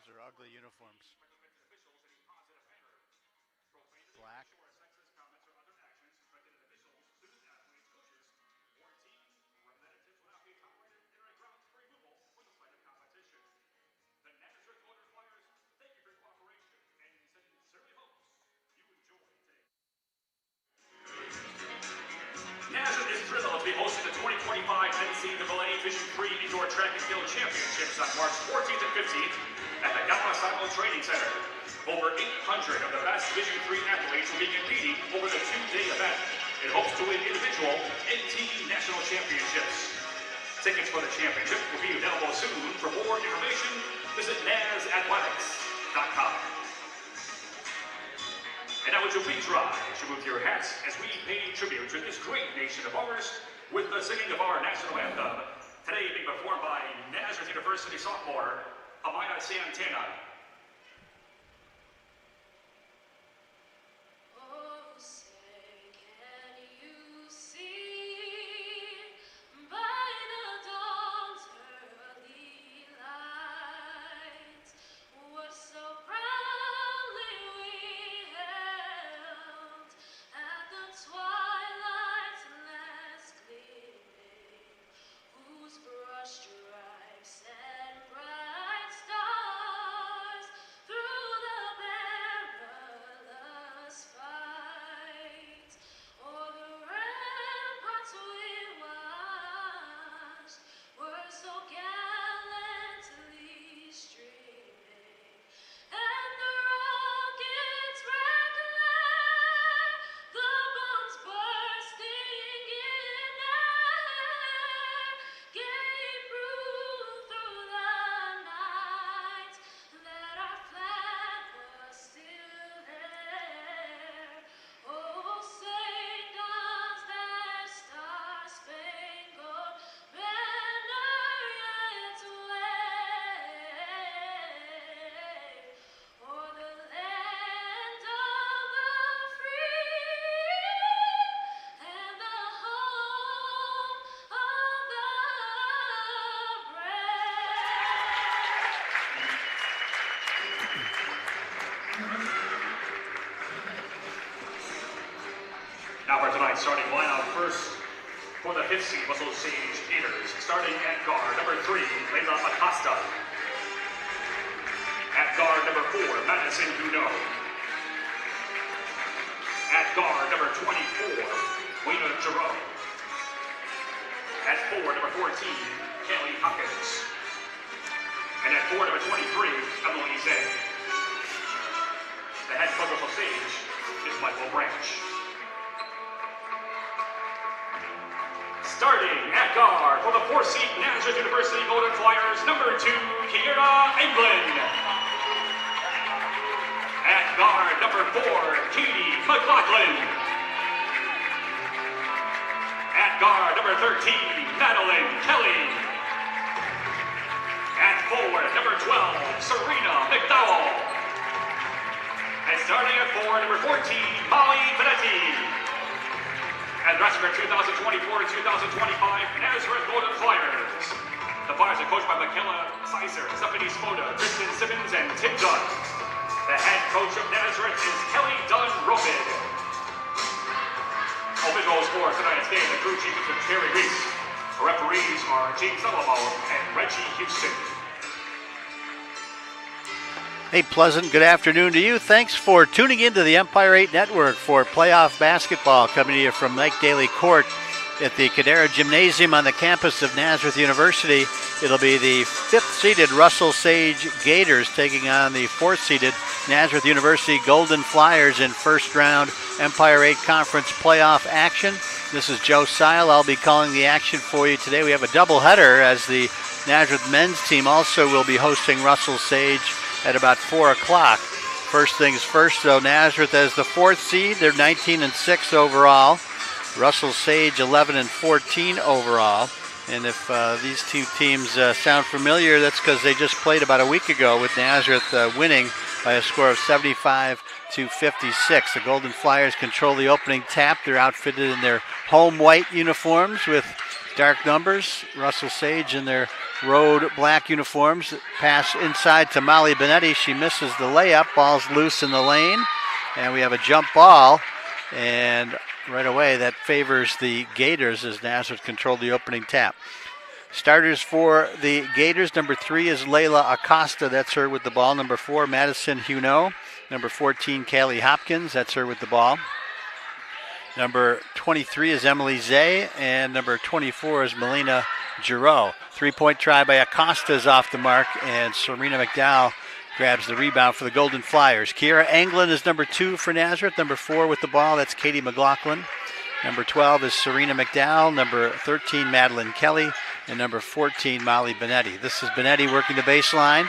Those are ugly uniforms. Black. Nazareth is thrilled to be hosting the 2025 NCAA Division III Indoor Track and Field Championships on March 14th and 15th at the Gallo Training Center. Over 800 of the best Division III athletes will be competing over the two-day event. It hopes to win individual and team national championships. Tickets for the championship will be available soon. For more information, visit nazathletics.com. And now would you please rise to move your hats as we pay tribute to this great nation of ours with the singing of our national anthem, today being performed by Nazareth University sophomore, Amaya Santana. Now for tonight's starting lineup, first for the 5th seed, Russell Sage Gators. Starting at guard, number 3, Leila Acosta. At guard, number 4, Madison Guno. At guard, number 24, Wayna Jerome. At 4, number 14, Kelly Hopkins. And at 4, number 23, Emily Zay. The head coach of Sage is Michael Branch. Starting at guard for the 4th seed Nazareth University Golden Flyers, number 2, Kiera England. At guard, number 4, Katie McLaughlin. At guard, number 13, Madeline Kelly. At forward, number 12, Serena McDowell. And starting at forward, number 14, Molly Benetti. And dressing for 2024-2025 Nazareth Golden Flyers. The Flyers are coached by Michaela Sizer, Stephanie Spoda, Kristen Simmons, and Tim Dunn. The head coach of Nazareth is Kelly Dunn-Ropid. Officials for tonight's game, the crew chief is Terry Reese. The referees are James Sullivan and Reggie Houston. Hey, pleasant good afternoon to you. Thanks for tuning into the Empire 8 Network for playoff basketball, coming to you from Mike Daly Court at the Cadera Gymnasium on the campus of Nazareth University. It'll be the 5th-seeded Russell Sage Gators taking on the 4th-seeded Nazareth University Golden Flyers in first-round Empire 8 Conference playoff action. This is Joe Seil. I'll be calling the action for you today. We have a doubleheader as the Nazareth men's team also will be hosting Russell Sage at about 4 o'clock. First things first, though, Nazareth as the 4th seed. They're 19-6 overall. Russell Sage 11-14 overall. And if these two teams sound familiar, that's because they just played about a week ago with Nazareth winning by a score of 75-56. The Golden Flyers control the opening tap. They're outfitted in their home white uniforms with dark numbers. Russell Sage in their road black uniforms. Pass inside to Molly Benetti. She misses the layup. Ball's loose in the lane. And we have a jump ball. And right away that favors the Gators as Nazareth controlled the opening tap. Starters for the Gators. Number 3 is Layla Acosta. That's her with the ball. Number 4, Madison Huneau. Number 14, Callie Hopkins. That's her with the ball. Number 23 is Emily Zay. And number 24 is Melina Giroux. 3-point try by Acosta is off the mark. And Serena McDowell grabs the rebound for the Golden Flyers. Kiera Anglin is number 2 for Nazareth. Number 4 with the ball. That's Katie McLaughlin. Number 12 is Serena McDowell. Number 13, Madeline Kelly. And number 14, Molly Benetti. This is Benetti working the baseline.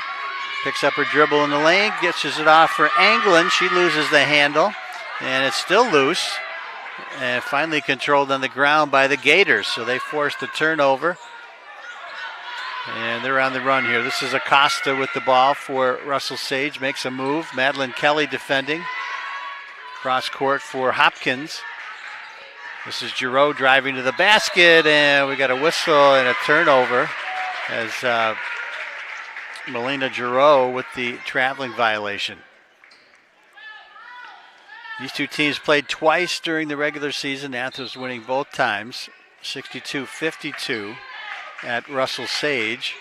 Picks up her dribble in the lane. Gets it off for Anglin. She loses the handle. And it's still loose. And finally controlled on the ground by the Gators. So they forced the turnover. And they're on the run here. This is Acosta with the ball for Russell Sage. Makes a move. Madeline Kelly defending. Cross court for Hopkins. This is Giroux driving to the basket, and we got a whistle and a turnover as Melina Giroux with the traveling violation. These two teams played twice during the regular season. Nazareth winning both times, 62-52 at Russell Sage.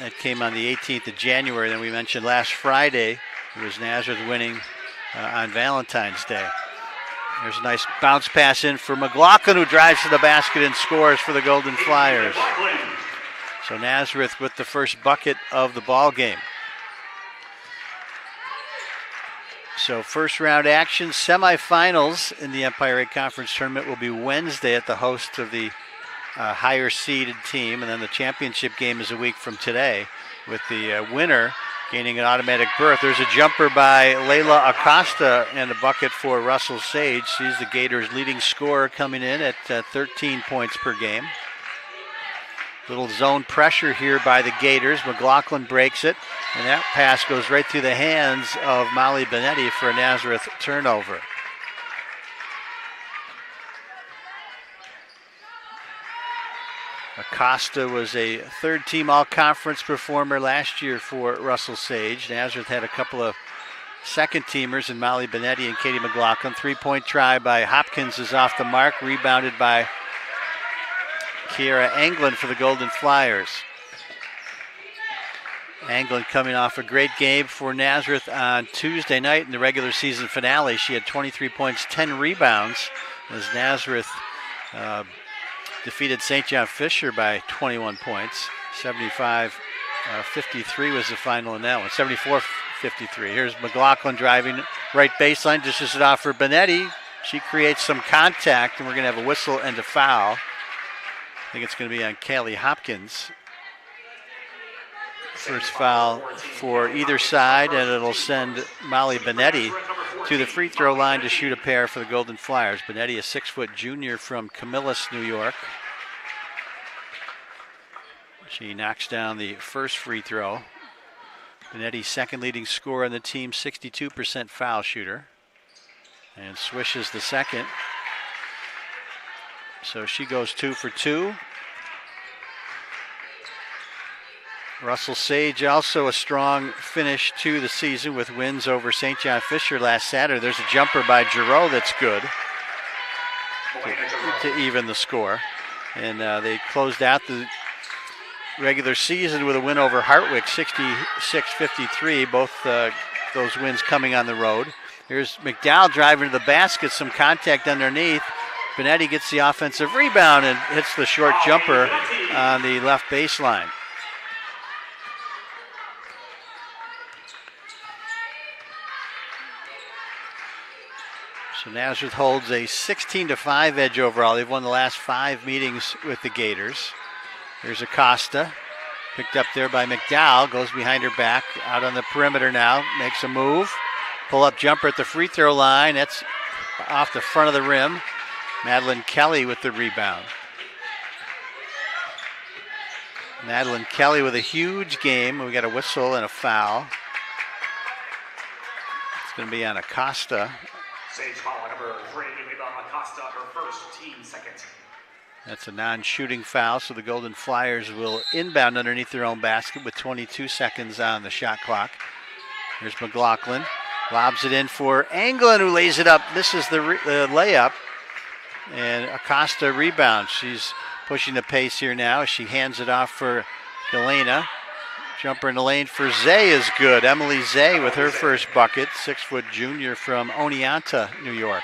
That came on the 18th of January. Then we mentioned last Friday it was Nazareth winning on Valentine's Day. There's a nice bounce pass in for McLaughlin, who drives to the basket and scores for the Golden Flyers. So Nazareth with the first bucket of the ball game. So first round action, semifinals in the Empire 8 Conference Tournament will be Wednesday at the host of the higher seeded team, and then the championship game is a week from today with the winner gaining an automatic berth. There's a jumper by Layla Acosta and a bucket for Russell Sage. She's the Gators' leading scorer coming in at 13 points per game. Little zone pressure here by the Gators. McLaughlin breaks it, and that pass goes right through the hands of Molly Benetti for a Nazareth turnover. Acosta was a third-team all-conference performer last year for Russell Sage. Nazareth had a couple of second-teamers in Molly Benetti and Katie McLaughlin. 3-point try by Hopkins is off the mark, rebounded by Kiera Anglin for the Golden Flyers. Anglin coming off a great game for Nazareth on Tuesday night in the regular season finale. She had 23 points, 10 rebounds as Nazareth defeated St. John Fisher by 21 points. 75-53 was the final in that one. 74-53. Here's McLaughlin driving right baseline, dishes it off for Benetti. She creates some contact, and we're going to have a whistle and a foul. I think it's going to be on Callie Hopkins. First foul for either side, and it'll send Molly Benetti to the free throw line to shoot a pair for the Golden Flyers. Benetti, a 6-foot junior from Camillus, New York. She knocks down the first free throw. Benetti, second leading scorer on the team, 62% foul shooter. And swishes the second. So she goes 2 for 2. Russell Sage also a strong finish to the season with wins over St. John Fisher last Saturday. There's a jumper by Giroux that's good to even the score. And they closed out the regular season with a win over Hartwick, 66-53. Both those wins coming on the road. Here's McDowell driving to the basket, some contact underneath. Benetti gets the offensive rebound and hits the short jumper on the left baseline. So Nazareth holds a 16-5 edge overall. They've won the last 5 meetings with the Gators. Here's Acosta, picked up there by McDowell, goes behind her back, out on the perimeter now, makes a move. Pull-up jumper at the free throw line. That's off the front of the rim. Madeline Kelly with the rebound. Madeline Kelly with a huge game. We got a whistle and a foul. It's going to be on Acosta. Sage foul number 3, Acosta, her first, team second. That's a non-shooting foul, so the Golden Flyers will inbound underneath their own basket with 22 seconds on the shot clock. Here's McLaughlin. Lobs it in for Anglin, who lays it up. Misses the layup. And Acosta rebounds. She's pushing the pace here now as she hands it off for Galena. Jumper in the lane for Zay is good. Emily Zay with her first bucket. 6-foot junior from Oneonta, New York.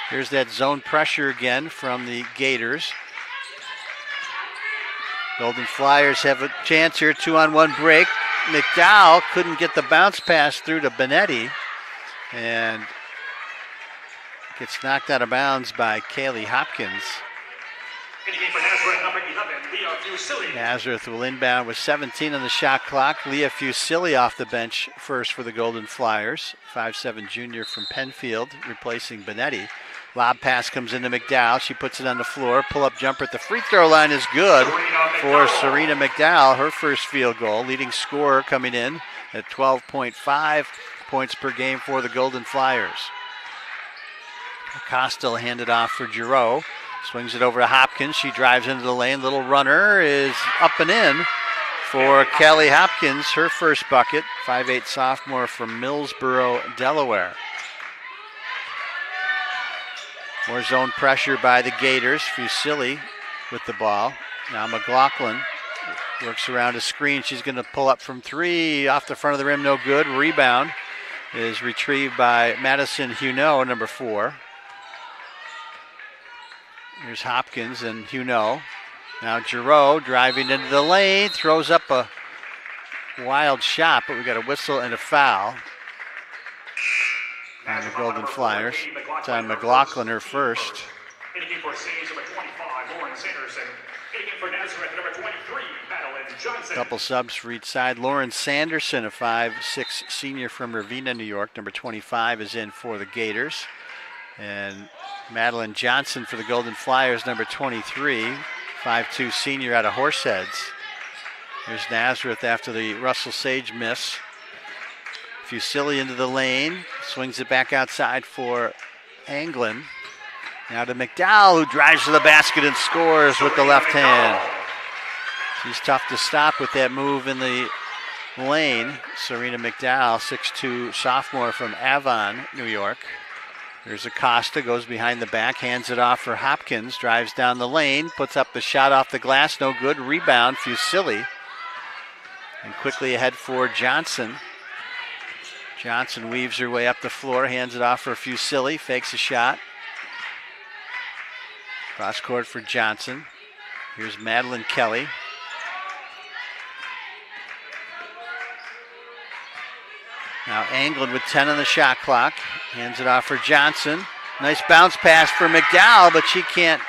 Here's that zone pressure again from the Gators. Golden Flyers have a chance here. 2-on-1 break. McDowell couldn't get the bounce pass through to Benetti. And gets knocked out of bounds by Kaylee Hopkins. In the game for Nazareth, number 11, Leah Fusili. Nazareth will inbound with 17 on the shot clock. Leah Fusili off the bench first for the Golden Flyers. 5'7" junior from Penfield, replacing Benetti. Lob pass comes into McDowell. She puts it on the floor. Pull-up jumper at the free throw line is good for Serena McDowell. Her first field goal. Leading scorer coming in at 12.5 points per game for the Golden Flyers. Acosta handed off for Giroux. Swings it over to Hopkins. She drives into the lane. Little runner is up and in for Kelly Hopkins. Her first bucket. 5'8" sophomore from Millsboro, Delaware. More zone pressure by the Gators. Fusili with the ball. Now McLaughlin works around a screen. She's going to pull up from three. Off the front of the rim, no good. Rebound is retrieved by Madison Huneau, number 4. Here's Hopkins and Huneau. Now Giroux driving into the lane. Throws up a wild shot, but we got a whistle and a foul on the Golden Flyers. It's on McLaughlin, her first. In the game for Saints, number 25, Lauren Sanderson. In the game for Nazareth, number 23, Madeline Johnson. Couple subs for each side. Lauren Sanderson, a 5'6" senior from Ravenna, New York. Number 25 is in for the Gators. And Madeline Johnson for the Golden Flyers, number 23, 5'2" senior out of Horseheads. Here's Nazareth after the Russell Sage miss. Fusili into the lane, swings it back outside for Anglin. Now to McDowell, who drives to the basket and scores with the left hand. She's tough to stop with that move in the lane. Serena McDowell, 6'2" sophomore from Avon, New York. There's Acosta, goes behind the back, hands it off for Hopkins, drives down the lane, puts up the shot off the glass, no good. Rebound, Fusili. And quickly ahead for Johnson. Johnson weaves her way up the floor, hands it off for Fusili, fakes a shot. Cross court for Johnson. Here's Madeline Kelly. Now Anglin with 10 on the shot clock. Hands it off for Johnson. Nice bounce pass for McDowell, but she can't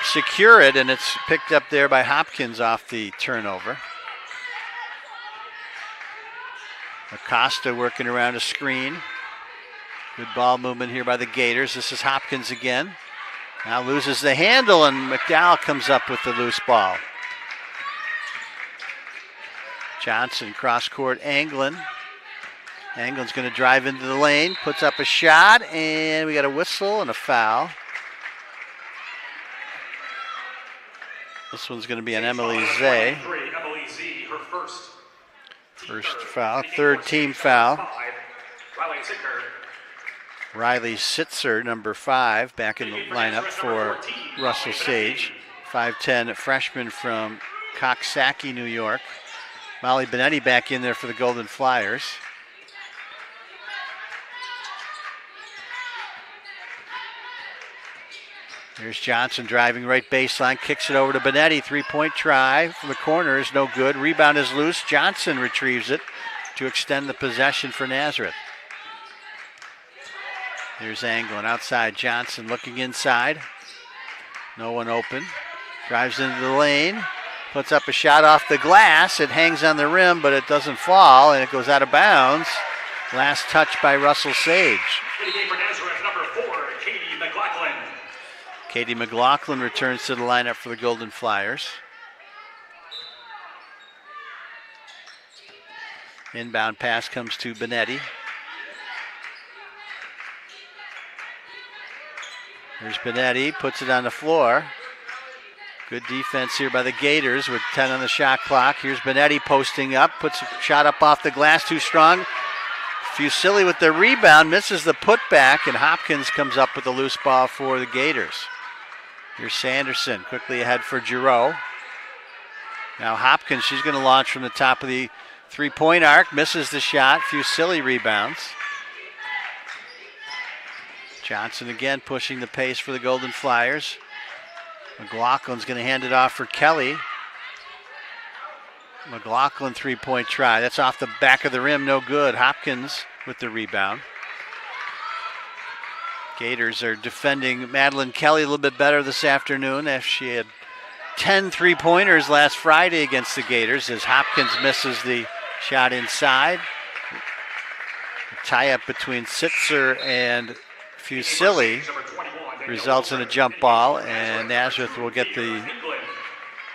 secure it, and it's picked up there by Hopkins off the turnover. Acosta working around a screen. Good ball movement here by the Gators. This is Hopkins again. Now loses the handle, and McDowell comes up with the loose ball. Johnson cross court, Anglin. Anglin's going to drive into the lane, puts up a shot, and we got a whistle and a foul. This one's going to be on Emily Zay. First foul, third team foul. Riley Sitzer, number 5, back in the lineup for Russell Sage. 5'10", freshman from Coxsackie, New York. Molly Benetti back in there for the Golden Flyers. There's Johnson driving right baseline, kicks it over to Benetti. 3-point try from the corner is no good. Rebound is loose. Johnson retrieves it to extend the possession for Nazareth. There's Anglin outside. Johnson looking inside. No one open. Drives into the lane. Puts up a shot off the glass. It hangs on the rim, but it doesn't fall, and it goes out of bounds. Last touch by Russell Sage. In the game for Nazareth, number 4, Katie McLaughlin. Katie McLaughlin returns to the lineup for the Golden Flyers. Inbound pass comes to Benetti. Here's Benetti, puts it on the floor. Good defense here by the Gators with 10 on the shot clock. Here's Benetti posting up, puts a shot up off the glass, too strong. Fusilli with the rebound, misses the putback, and Hopkins comes up with the loose ball for the Gators. Here's Sanderson quickly ahead for Giroux. Now Hopkins, she's going to launch from the top of the three-point arc, misses the shot. Fusilli rebounds. Johnson again pushing the pace for the Golden Flyers. McLaughlin's going to hand it off for Kelly. McLaughlin three-point try. That's off the back of the rim, no good. Hopkins with the rebound. Gators are defending Madeline Kelly a little bit better this afternoon after she had 10 three-pointers last Friday against the Gators as Hopkins misses the shot inside. A tie-up between Sitzer and Fusilli results in a jump ball, and Nazareth will get the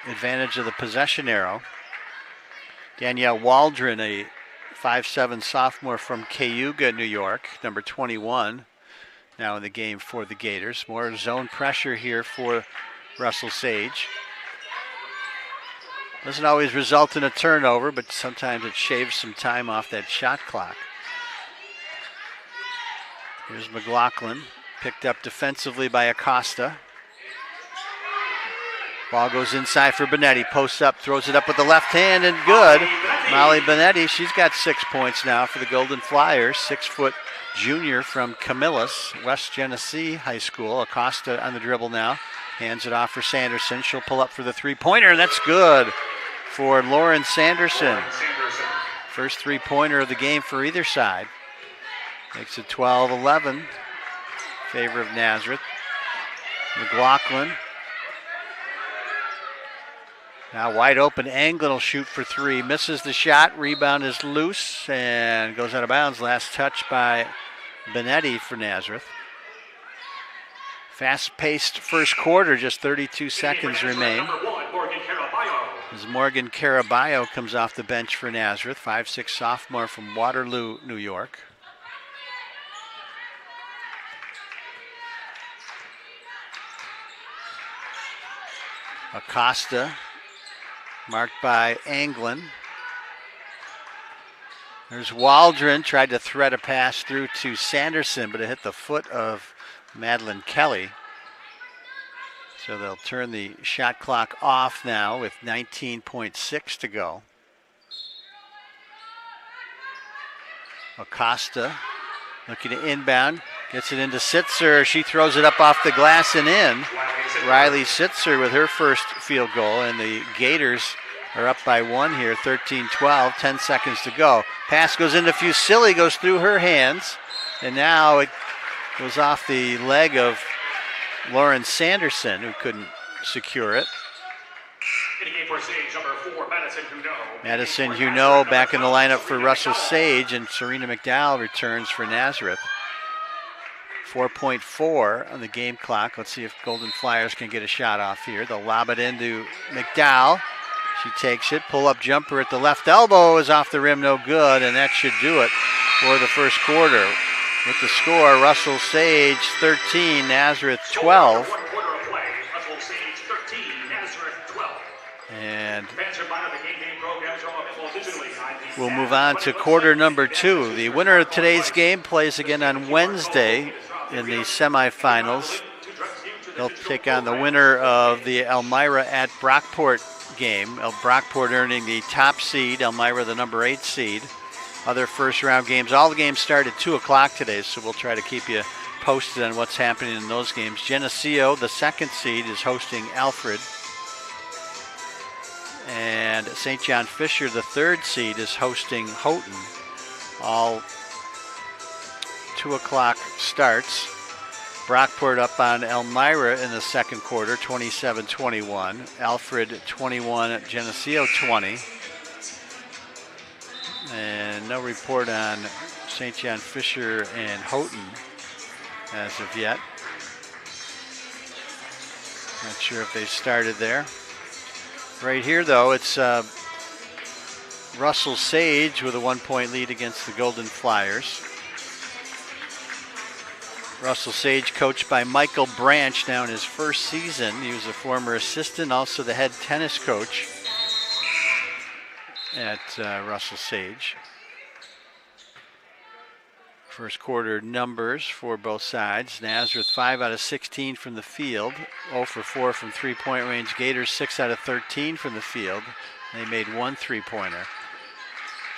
advantage of the possession arrow. Danielle Waldron, a 5'7" sophomore from Cayuga, New York, number 21, now in the game for the Gators. More zone pressure here for Russell Sage. Doesn't always result in a turnover, but sometimes it shaves some time off that shot clock. Here's McLaughlin, picked up defensively by Acosta. Ball goes inside for Benetti, posts up, throws it up with the left hand, and good. Molly Benetti, she's got 6 points now for the Golden Flyers. 6-foot junior from Camillus, West Genesee High School. Acosta on the dribble now, hands it off for Sanderson. She'll pull up for the three-pointer, and that's good for Lauren Sanderson. First three-pointer of the game for either side. Makes it 12-11 in favor of Nazareth. McLaughlin. Now wide open, Anglin will shoot for three. Misses the shot, rebound is loose and goes out of bounds. Last touch by Benetti for Nazareth. Fast-paced first quarter, just 32 seconds remain. As Morgan Caraballo comes off the bench for Nazareth, 5'6" sophomore from Waterloo, New York. Acosta, marked by Anglin. There's Waldron, tried to thread a pass through to Sanderson, but it hit the foot of Madeline Kelly. So they'll turn the shot clock off now with 19.6 to go. Acosta looking to inbound, gets it into Sitzer. She throws it up off the glass and in. Riley Sitzer with her first field goal, and the Gators are up by one here, 13-12, 10 seconds to go. Pass goes into Fusilli, goes through her hands, and now it goes off the leg of Lauren Sanderson, who couldn't secure it. Madison Huneau back in the lineup for Russell Sage, and Serena McDowell returns for Nazareth. 4.4 on the game clock. Let's see if Golden Flyers can get a shot off here. They'll lob it into McDowell. She takes it. Pull-up jumper at the left elbow is off the rim, no good, and that should do it for the first quarter. With the score, Russell Sage 13, Nazareth 12. And we'll move on to quarter number two. The winner of today's game plays again on Wednesday in the semifinals. They'll take on the winner of the Elmira at Brockport game. Brockport earning the top seed, Elmira the number 8 seed. Other first round games, all the games start at 2 o'clock today, so we'll try to keep you posted on what's happening in those games. Geneseo, the 2nd seed, is hosting Alfred. And St. John Fisher, the 3rd seed, is hosting Houghton. All 2 o'clock starts. Brockport up on Elmira in the second quarter, 27-21. Alfred 21, Geneseo 20. And no report on St. John Fisher and Houghton as of yet. Not sure if they started there. Right here, though, it's Russell Sage with a 1-point lead against the Golden Flyers. Russell Sage, coached by Michael Branch, now in his first season. He was a former assistant, also the head tennis coach at Russell Sage. First quarter numbers for both sides. Nazareth 5 out of 16 from the field, 0 for 4 from three-point range. Gators 6 out of 13 from the field. They made one three-pointer.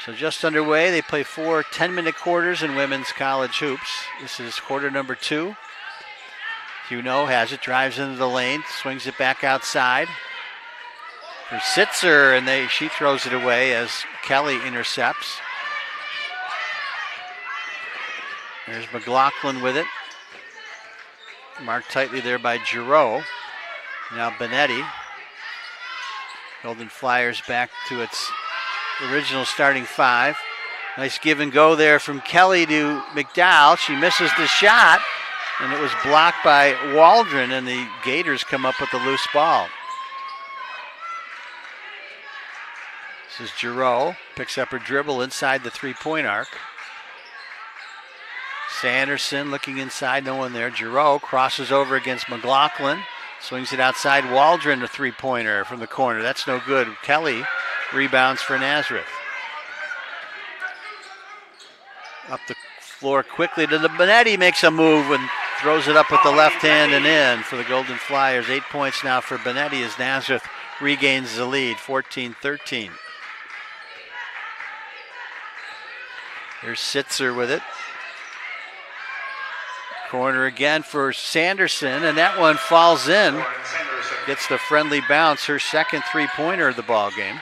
So just underway, they play 4 10-minute quarters in women's college hoops. This is quarter number 2. Huno has it, drives into the lane, swings it back outside. For Sitzer, and she throws it away as Kelly intercepts. There's McLaughlin with it. Marked tightly there by Giroux. Now Benetti. Golden Flyers back to its original starting 5. Nice give and go there from Kelly to McDowell. She misses the shot, and it was blocked by Waldron, and the Gators come up with the loose ball. This is Giroux. Picks up her dribble inside the three-point arc. Sanderson looking inside, no one there. Giroux crosses over against McLaughlin. Swings it outside. Waldron, a three-pointer from the corner. That's no good. Kelly rebounds for Nazareth. Up the floor quickly to the Benetti. Makes a move and throws it up with the left hand and in for the Golden Flyers. 8 points now for Benetti as Nazareth regains the lead, 14-13. Here's Sitzer with it. Corner again for Sanderson, and that one falls in. Gets the friendly bounce, her second three-pointer of the ball game.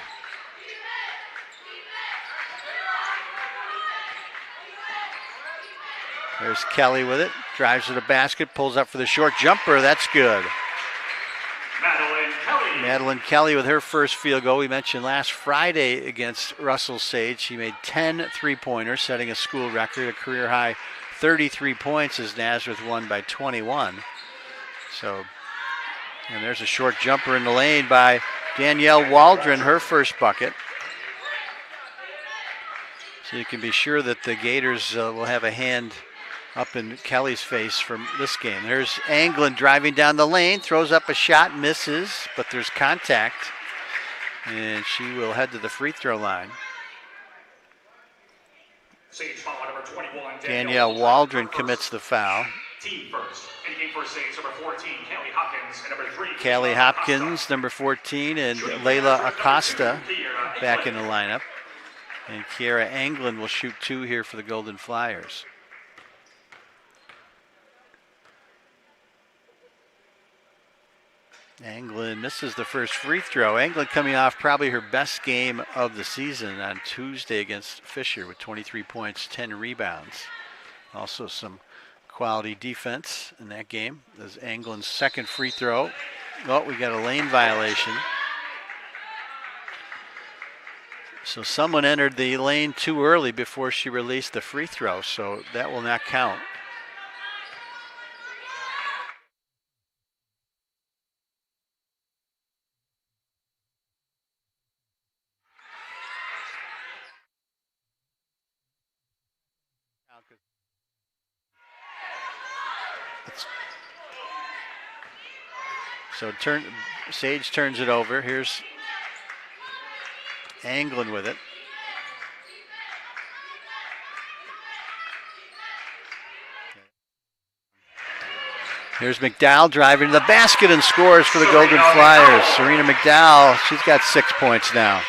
There's Kelly with it. Drives to the basket, pulls up for the short jumper. That's good. Madeline Kelly with her first field goal. We mentioned last Friday against Russell Sage. She made 10 three-pointers, setting a school record, a career high 33 points as Nazareth won by 21. So, and there's a short jumper in the lane by Danielle Waldron, her first bucket. So you can be sure that the Gators will have a hand up in Kelly's face from this game. There's Anglin driving down the lane, throws up a shot, misses, but there's contact, and she will head to the free throw line. Danielle Waldron commits the foul. Callie Hopkins, number 14, and Layla Acosta back in the lineup. And Kiara Anglin will shoot 2 here for the Golden Flyers. Anglin misses the first free throw. Anglin coming off probably her best game of the season on Tuesday against Fisher with 23 points, 10 rebounds. Also some quality defense in that game. There's Anglin's second free throw. Oh, we got a lane violation. So someone entered the lane too early before she released the free throw, so that will not count. So Sage turns it over. Here's Anglin with it. Here's McDowell driving to the basket and scores for the Golden Flyers. Serena McDowell, she's got 6 points now.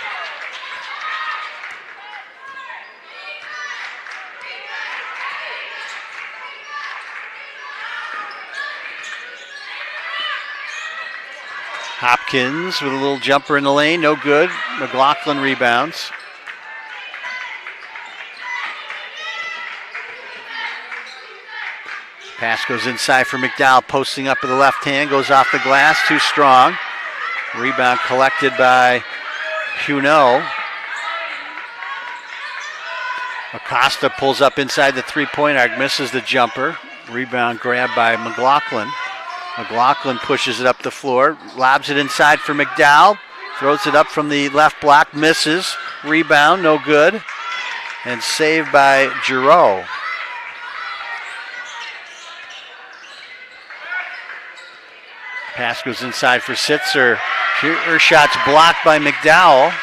Hopkins with a little jumper in the lane, no good. McLaughlin rebounds. Pass goes inside for McDowell, posting up with the left hand, goes off the glass, too strong. Rebound collected by Huno. Acosta pulls up inside the three-point arc, misses the jumper. Rebound grabbed by McLaughlin. McLaughlin pushes it up the floor, lobs it inside for McDowell, throws it up from the left block, misses, rebound, no good, and saved by Giroux. Pass goes inside for Sitzer. Her shot's blocked by McDowell.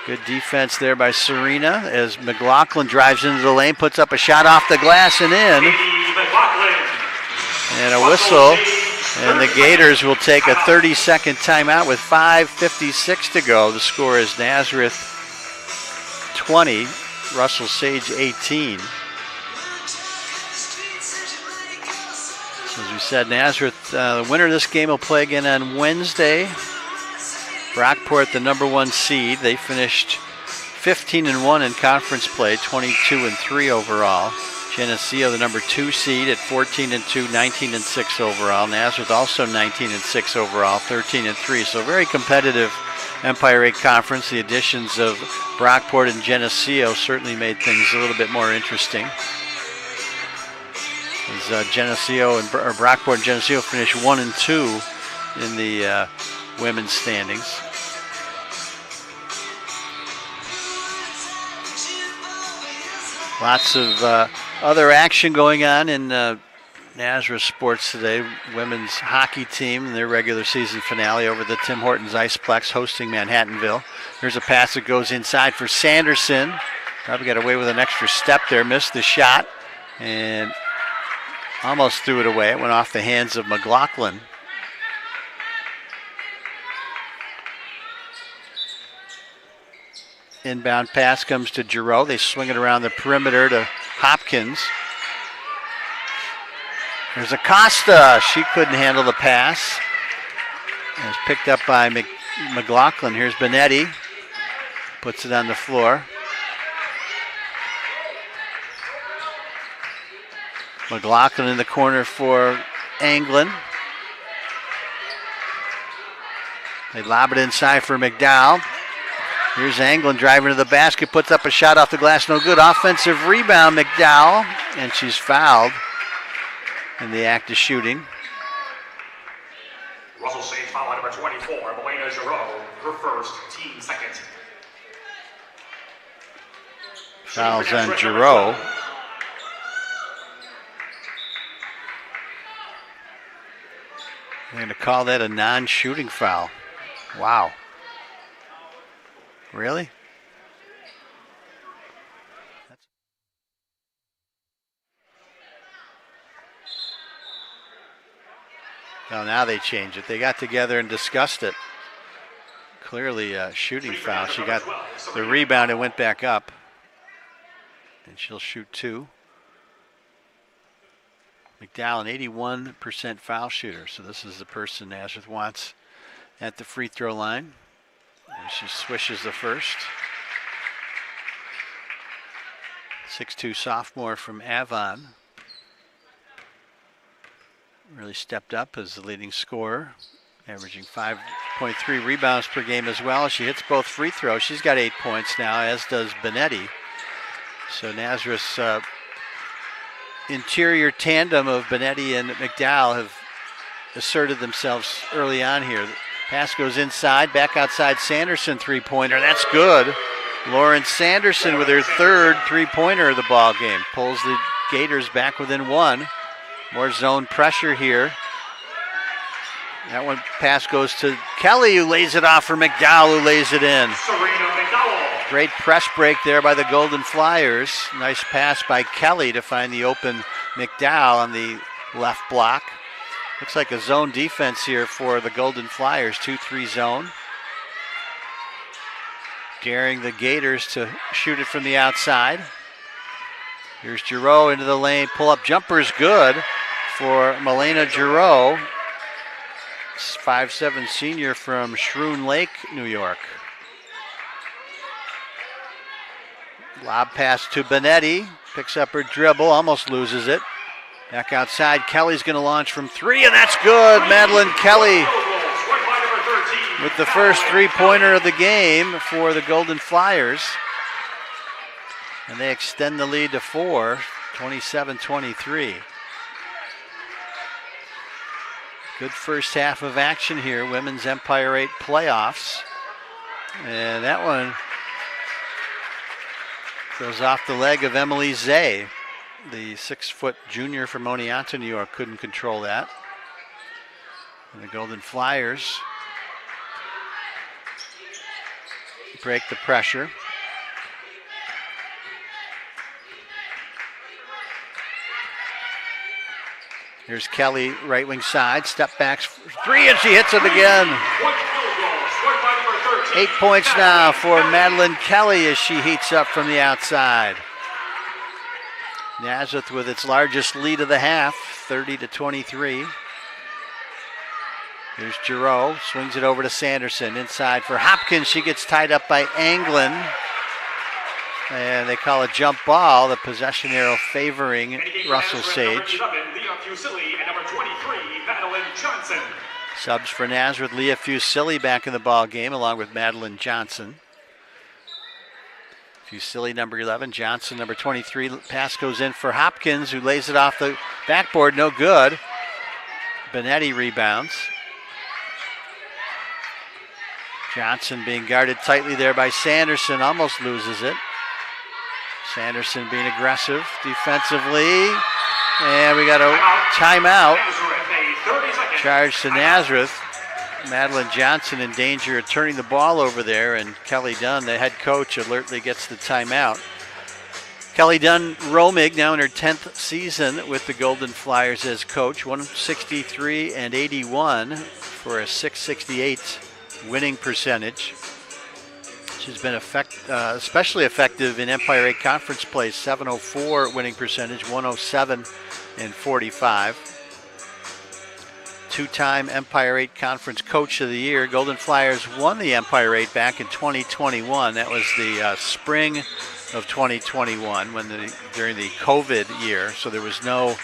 Good defense there by Serena as McLaughlin drives into the lane, puts up a shot off the glass and in. And a whistle. And the Gators will take a 30-second timeout with 5:56 to go. The score is Nazareth 20, Russell Sage 18. So as we said, Nazareth, the winner of this game will play again on Wednesday. Brockport, the number 1 seed. They finished 15-1 in conference play, 22-3 overall. Geneseo, the number 2 seed at 14-2, 19-6 overall. Nazareth also 19-6 overall, 13-3. So very competitive Empire 8 conference. The additions of Brockport and Geneseo certainly made things a little bit more interesting. As Geneseo and Brockport and Geneseo finished 1-2 in the women's standings. Lots of other action going on in Nazareth sports today. Women's hockey team in their regular season finale over the Tim Hortons Iceplex hosting Manhattanville. Here's a pass that goes inside for Sanderson. Probably got away with an extra step there, missed the shot, and almost threw it away. It went off the hands of McLaughlin. Inbound pass comes to Giroux. They swing it around the perimeter to Hopkins. There's Acosta. She couldn't handle the pass. It was picked up by McLaughlin. Here's Benetti. Puts it on the floor. McLaughlin in the corner for Anglin. They lob it inside for McDowell. Here's Anglin driving to the basket, puts up a shot off the glass, no good. Offensive rebound, McDowell, and she's fouled in the act of shooting. Russell Sage foul number 24, Melena Giroux, her first, team second. Fouls on Giroux. They're going to call that a non-shooting foul. Wow. Really? Well, now they change it. They got together and discussed it. Clearly a shooting foul. She got the rebound and went back up. And she'll shoot 2. McDowell, an 81% foul shooter. So this is the person Nazareth wants at the free throw line. And she swishes the first. 6'2" sophomore from Avon. Really stepped up as the leading scorer, averaging 5.3 rebounds per game as well. She hits both free throws. She's got 8 points now, as does Benetti. So Nazareth's interior tandem of Benetti and McDowell have asserted themselves early on here. Pass goes inside, back outside Sanderson, three-pointer. That's good. Lauren Sanderson with her third three-pointer of the ball game. Pulls the Gators back within 1. More zone pressure here. That one pass goes to Kelly, who lays it off for McDowell, who lays it in. Great press break there by the Golden Flyers. Nice pass by Kelly to find the open McDowell on the left block. Looks like a zone defense here for the Golden Flyers, 2-3 zone. Daring the Gators to shoot it from the outside. Here's Giroux into the lane, pull-up jumper's good for Melena Giroux. 5'7" senior from Schroon Lake, New York. Lob pass to Benetti, picks up her dribble, almost loses it. Back outside, Kelly's going to launch from 3, and that's good. Madeline Kelly with the first three-pointer of the game for the Golden Flyers. And they extend the lead to 4, 27-23. Good first half of action here, Women's Empire 8 playoffs. And that one goes off the leg of Emily Zay. The 6-foot junior from Oneonta, New York, couldn't control that. And the Golden Flyers break the pressure. Here's Kelly, right wing side, step backs, three, and she hits it again. 8 points now for Madeline Kelly as she heats up from the outside. Nazareth with its largest lead of the half, 30-23. Here's Giroux, swings it over to Sanderson, inside for Hopkins. She gets tied up by Anglin. And they call a jump ball, the possession arrow favoring Russell Sage. Subs for Nazareth, Leah Fusilli back in the ball game along with Madeline Johnson. Fusilli number 11, Johnson number 23. Pass goes in for Hopkins, who lays it off the backboard, no good. Benetti rebounds. Johnson being guarded tightly there by Sanderson, almost loses it. Sanderson being aggressive defensively. And we got a timeout. Charge to Nazareth. Madeline Johnson in danger of turning the ball over there, and Kelly Dunn, the head coach, alertly gets the timeout. Kelly Dunn Romig, now in her 10th season with the Golden Flyers as coach, 163-81 for a .668 winning percentage. She's been especially effective in Empire 8 conference play, 704 winning percentage, 107-45. Two-time Empire 8 Conference Coach of the Year. Golden Flyers won the Empire 8 back in 2021. That was the spring of 2021 during the COVID year. So there was no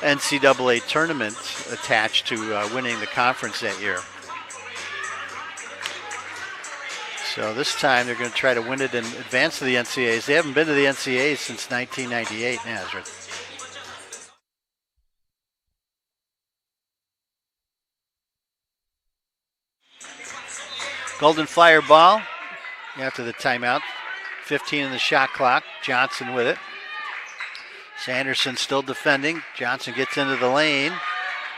NCAA tournament attached to winning the conference that year. So this time they're going to try to win it and advance to the NCAAs. They haven't been to the NCAAs since 1998, Nazareth. Golden Flyer ball after the timeout. 15 in the shot clock. Johnson with it. Sanderson still defending. Johnson gets into the lane.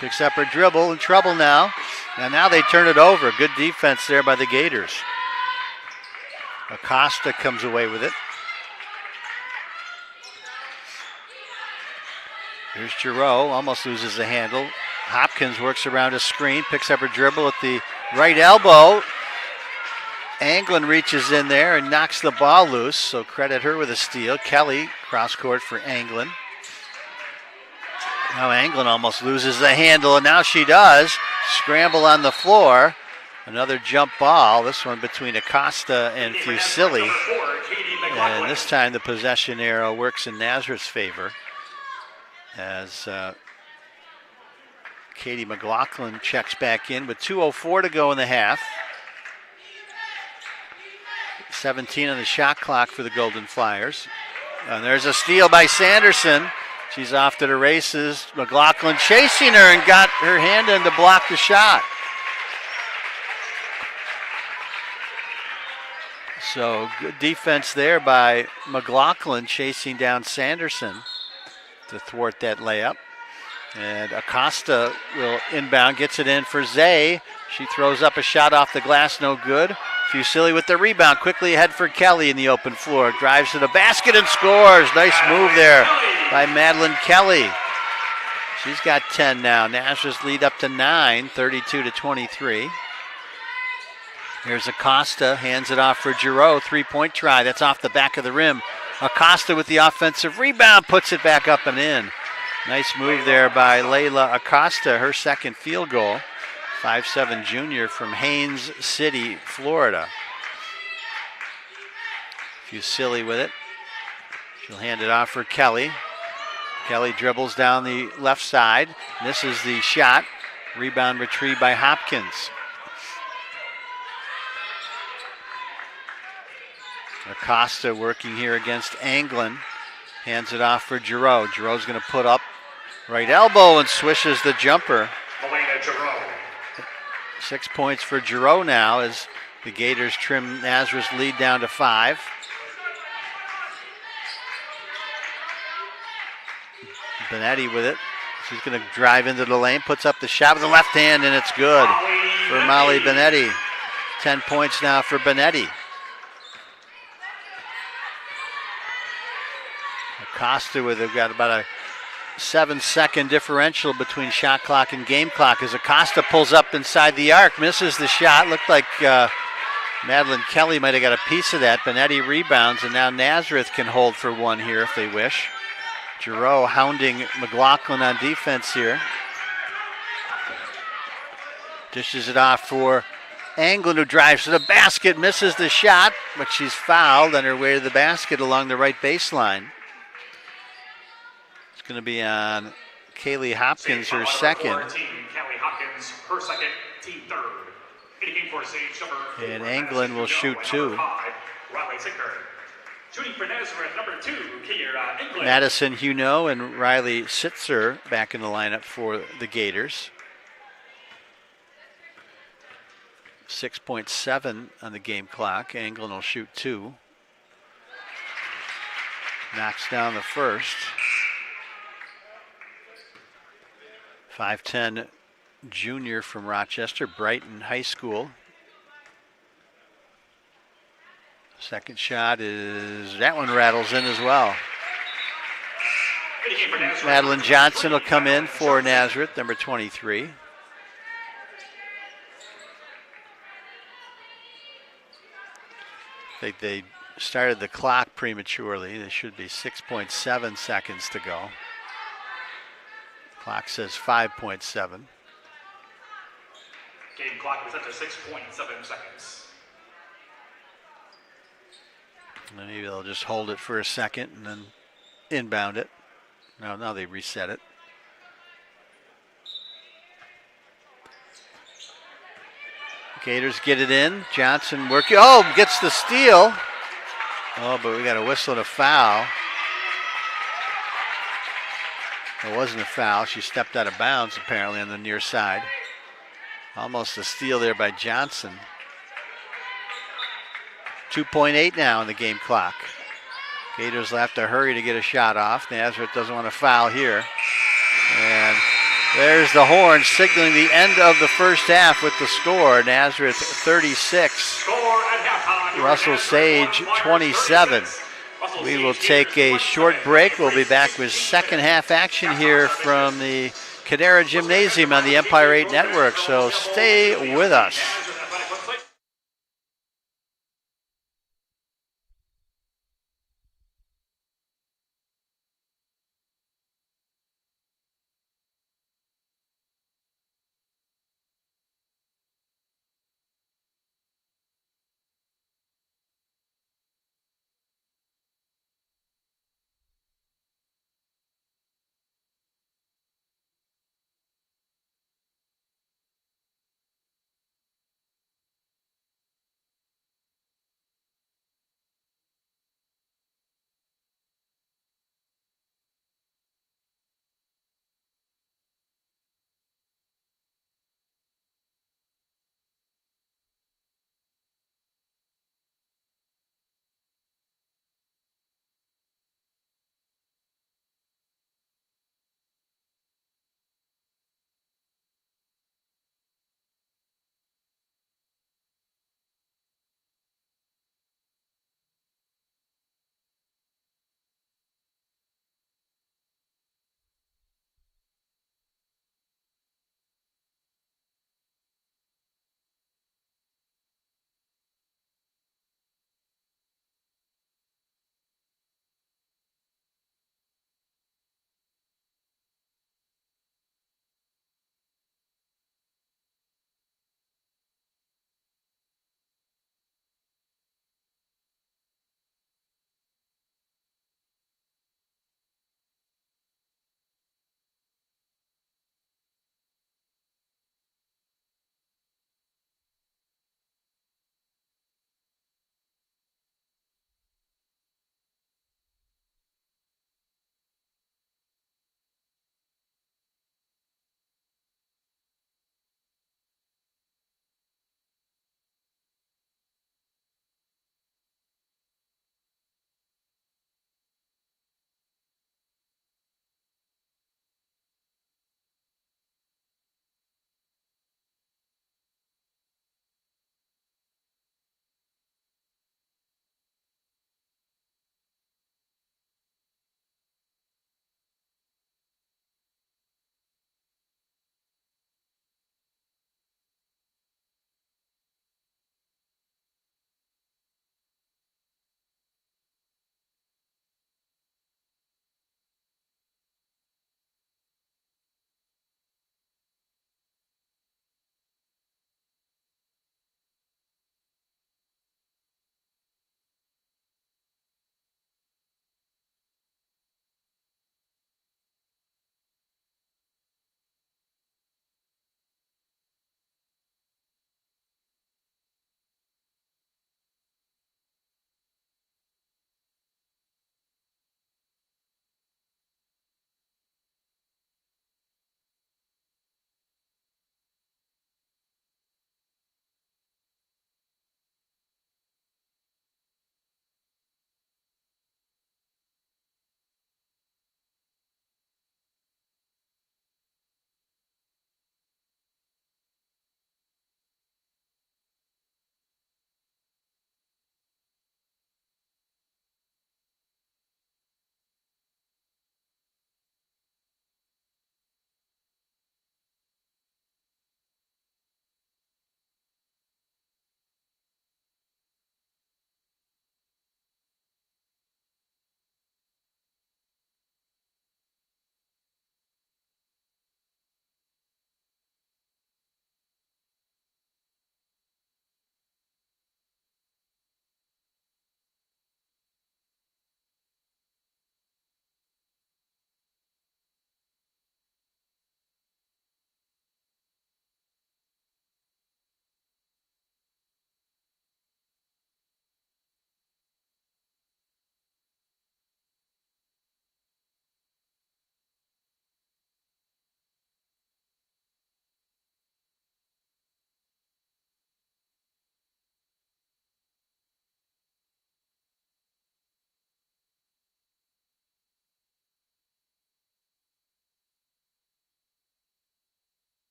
Picks up her dribble. In trouble now. And now they turn it over. Good defense there by the Gators. Acosta comes away with it. Here's Giroux. Almost loses the handle. Hopkins works around a screen. Picks up her dribble at the right elbow. Anglin reaches in there and knocks the ball loose, so credit her with a steal. Kelly, cross court for Anglin. Now Anglin almost loses the handle, and now she does. Scramble on the floor. Another jump ball, this one between Acosta and Fusilli. And this time the possession arrow works in Nazareth's favor as Katie McLaughlin checks back in with 2:04 to go in the half. 17 on the shot clock for the Golden Flyers. And there's a steal by Sanderson. She's off to the races. McLaughlin chasing her and got her hand in to block the shot. So good defense there by McLaughlin chasing down Sanderson to thwart that layup. And Acosta will inbound, gets it in for Zay. She throws up a shot off the glass, no good. Fusilli with the rebound, quickly ahead for Kelly in the open floor. Drives to the basket and scores. Nice move there by Madeline Kelly. She's got 10 now. Nazareth lead up to 9, 32-23. Here's Acosta, hands it off for Giroux. Three-point try, that's off the back of the rim. Acosta with the offensive rebound, puts it back up and in. Nice move there by Layla Acosta, her second field goal. 5'7" junior from Haines City, Florida. Fusilli with it. She'll hand it off for Kelly. Kelly dribbles down the left side. Misses the shot. Rebound retrieved by Hopkins. Acosta working here against Anglin. Hands it off for Giroux. Giroux's going to put up right elbow and swishes the jumper. 6 points for Giroux now as the Gators trim Nazareth's lead down to 5. Benetti with it. She's going to drive into the lane, puts up the shot with the left hand, and it's good for Molly Benetti. 10 points now for Benetti. Acosta they've got about a 7-second differential between shot clock and game clock as Acosta pulls up inside the arc, misses the shot. Looked like Madeline Kelly might have got a piece of that. Benetti rebounds, and now Nazareth can hold for one here if they wish. Giroux hounding McLaughlin on defense here. Dishes it off for Anglin, who drives to the basket, misses the shot, but she's fouled on her way to the basket along the right baseline. It's going to be on Kaylee Hopkins, her second. Callie Hopkins, her second, team third. And Anglin will shoot two. Shooting for Nazareth, number 2, Kiera Anglin. Madison Huno and Riley Sitzer back in the lineup for the Gators. 6.7 on the game clock. Anglin will shoot two. Knocks down the first. 5'10" junior from Rochester, Brighton High School. Second shot is, that one rattles in as well. Madeline Johnson will come in for Nazareth, number 23. They started the clock prematurely. There should be 6.7 seconds to go. Clock says 5.7. Game clock is set to 6.7 seconds. Maybe they'll just hold it for a second and then inbound it. No, now they reset it. Gators get it in. Johnson working. Oh, gets the steal. Oh, but we got a whistle and a foul. It wasn't a foul. She stepped out of bounds apparently on the near side. Almost a steal there by Johnson. 2.8 now in the game clock. Gators will have to hurry to get a shot off. Nazareth doesn't want to foul here. And there's the horn signaling the end of the first half with the score. Nazareth 36. Russell Sage 27. We will take a short break. We'll be back with second half action here from the Cadera Gymnasium on the Empire 8 Network. So stay with us.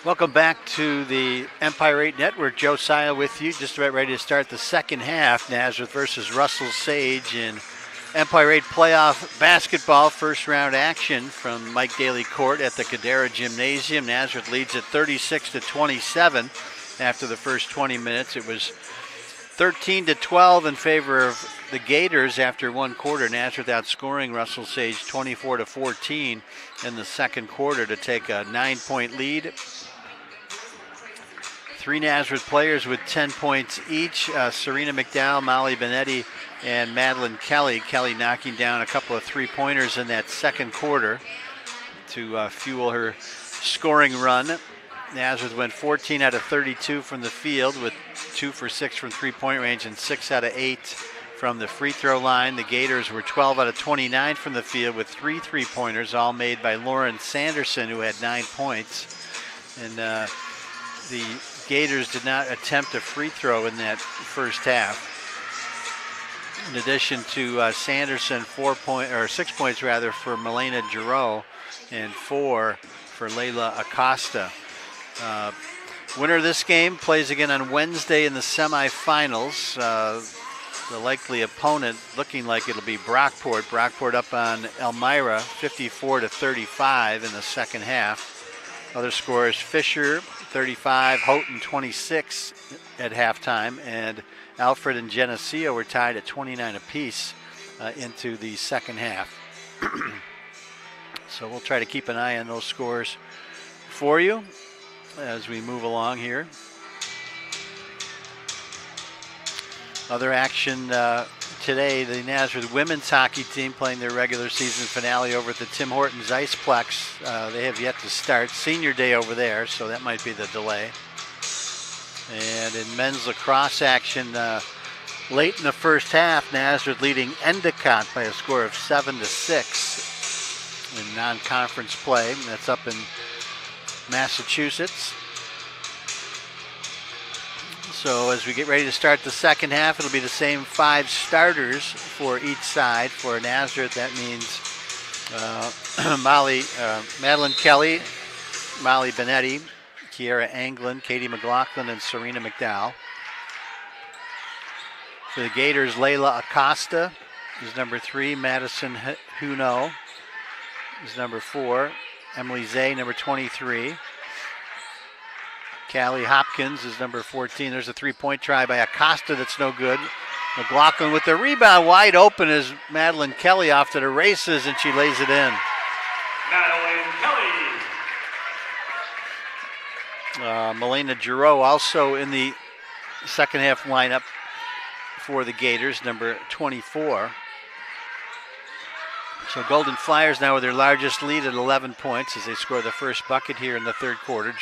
Welcome back to the Empire 8 Network. Josiah with you, just about ready to start the second half. Nazareth versus Russell Sage in Empire 8 playoff basketball. First round action from Mike Daly Court at the Cadera Gymnasium. Nazareth leads at 36-27 after the first 20 minutes. It was 13-12 in favor of the Gators after one quarter. Nazareth outscoring Russell Sage 24-14 in the second quarter to take a 9-point lead. Three Nazareth players with 10 points each. Serena McDowell, Molly Benetti, and Madeline Kelly. Kelly knocking down a couple of three-pointers in that second quarter to fuel her scoring run. Nazareth went 14 out of 32 from the field with 2 for 6 from three-point range and 6 out of 8 from the free throw line. The Gators were 12 out of 29 from the field with 3 three-pointers, all made by Lauren Sanderson, who had 9 points. And the Gators did not attempt a free throw in that first half. In addition to Sanderson, 6 points rather for Milena Giroux and 4 for Layla Acosta. Winner of this game plays again on Wednesday in the semifinals. The likely opponent looking like it'll be Brockport. Brockport up on Elmira 54-35 in the second half. Other scores: Fisher 35, Houghton 26 at halftime, and Alfred and Geneseo were tied at 29 apiece into the second half. So we'll try to keep an eye on those scores for you as we move along here. Other action today, the Nazareth women's hockey team playing their regular season finale over at the Tim Hortons Iceplex. They have yet to start. Senior day over there, so that might be the delay. And in men's lacrosse action, late in the first half, Nazareth leading Endicott by a score of 7-6 in non-conference play. That's up in Massachusetts. So as we get ready to start the second half, it'll be the same 5 starters for each side. For Nazareth, that means Madeline Kelly, Molly Benetti, Kiera Anglin, Katie McLaughlin, and Serena McDowell. For the Gators, Layla Acosta is number 3. Madison Huno is number 4. Emily Zay, number 23. Callie Hopkins is number 14. There's a three-point try by Acosta that's no good. McLaughlin with the rebound wide open as Madeline Kelly off to the races, and she lays it in. Madeline Kelly. Milena Giroux also in the second half lineup for the Gators, number 24. So Golden Flyers now with their largest lead at 11 points as they score the first bucket here in the third quarter.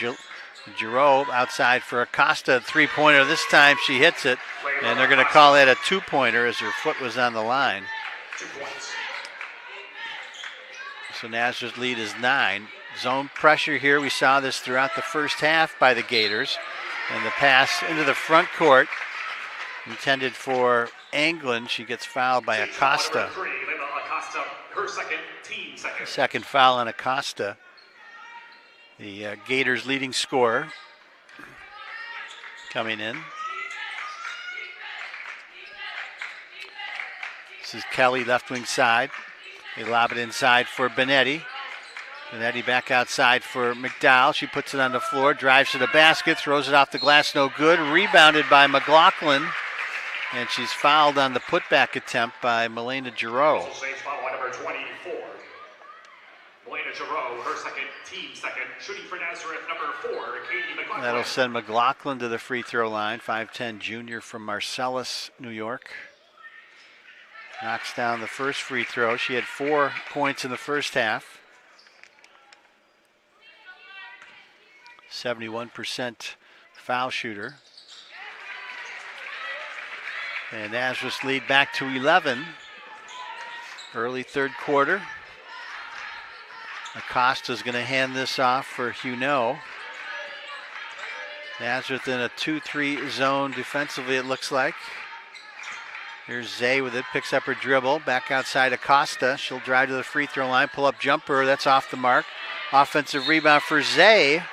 Giroux outside for Acosta, three-pointer. This time she hits it, and they're going to call that a two-pointer as her foot was on the line. 2 points. So Nazareth's lead is 9. Zone pressure here. We saw this throughout the first half by the Gators. And the pass into the front court intended for Anglin. She gets fouled by Acosta. Acosta, her team second. Second foul on Acosta. The Gators' leading scorer coming in. This is Kelly, left wing side. They lob it inside for Benetti. Benetti back outside for McDowell. She puts it on the floor, drives to the basket, throws it off the glass, no good. Rebounded by McLaughlin. And she's fouled on the putback attempt by Milena Giroux. Foul on number 24. Milena Giroux, her team second. Shooting for Nazareth, number 4, Katie McLaughlin. That'll send McLaughlin to the free throw line. 5'10" junior from Marcellus, New York. Knocks down the first free throw. She had 4 points in the first half. 71% foul shooter. And Nazareth's lead back to 11. Early third quarter. Acosta's going to hand this off for Huno. Nazareth in a 2-3 zone defensively, it looks like. Here's Zay with it, picks up her dribble, back outside Acosta. She'll drive to the free throw line, pull up jumper, that's off the mark. Offensive rebound for Zay,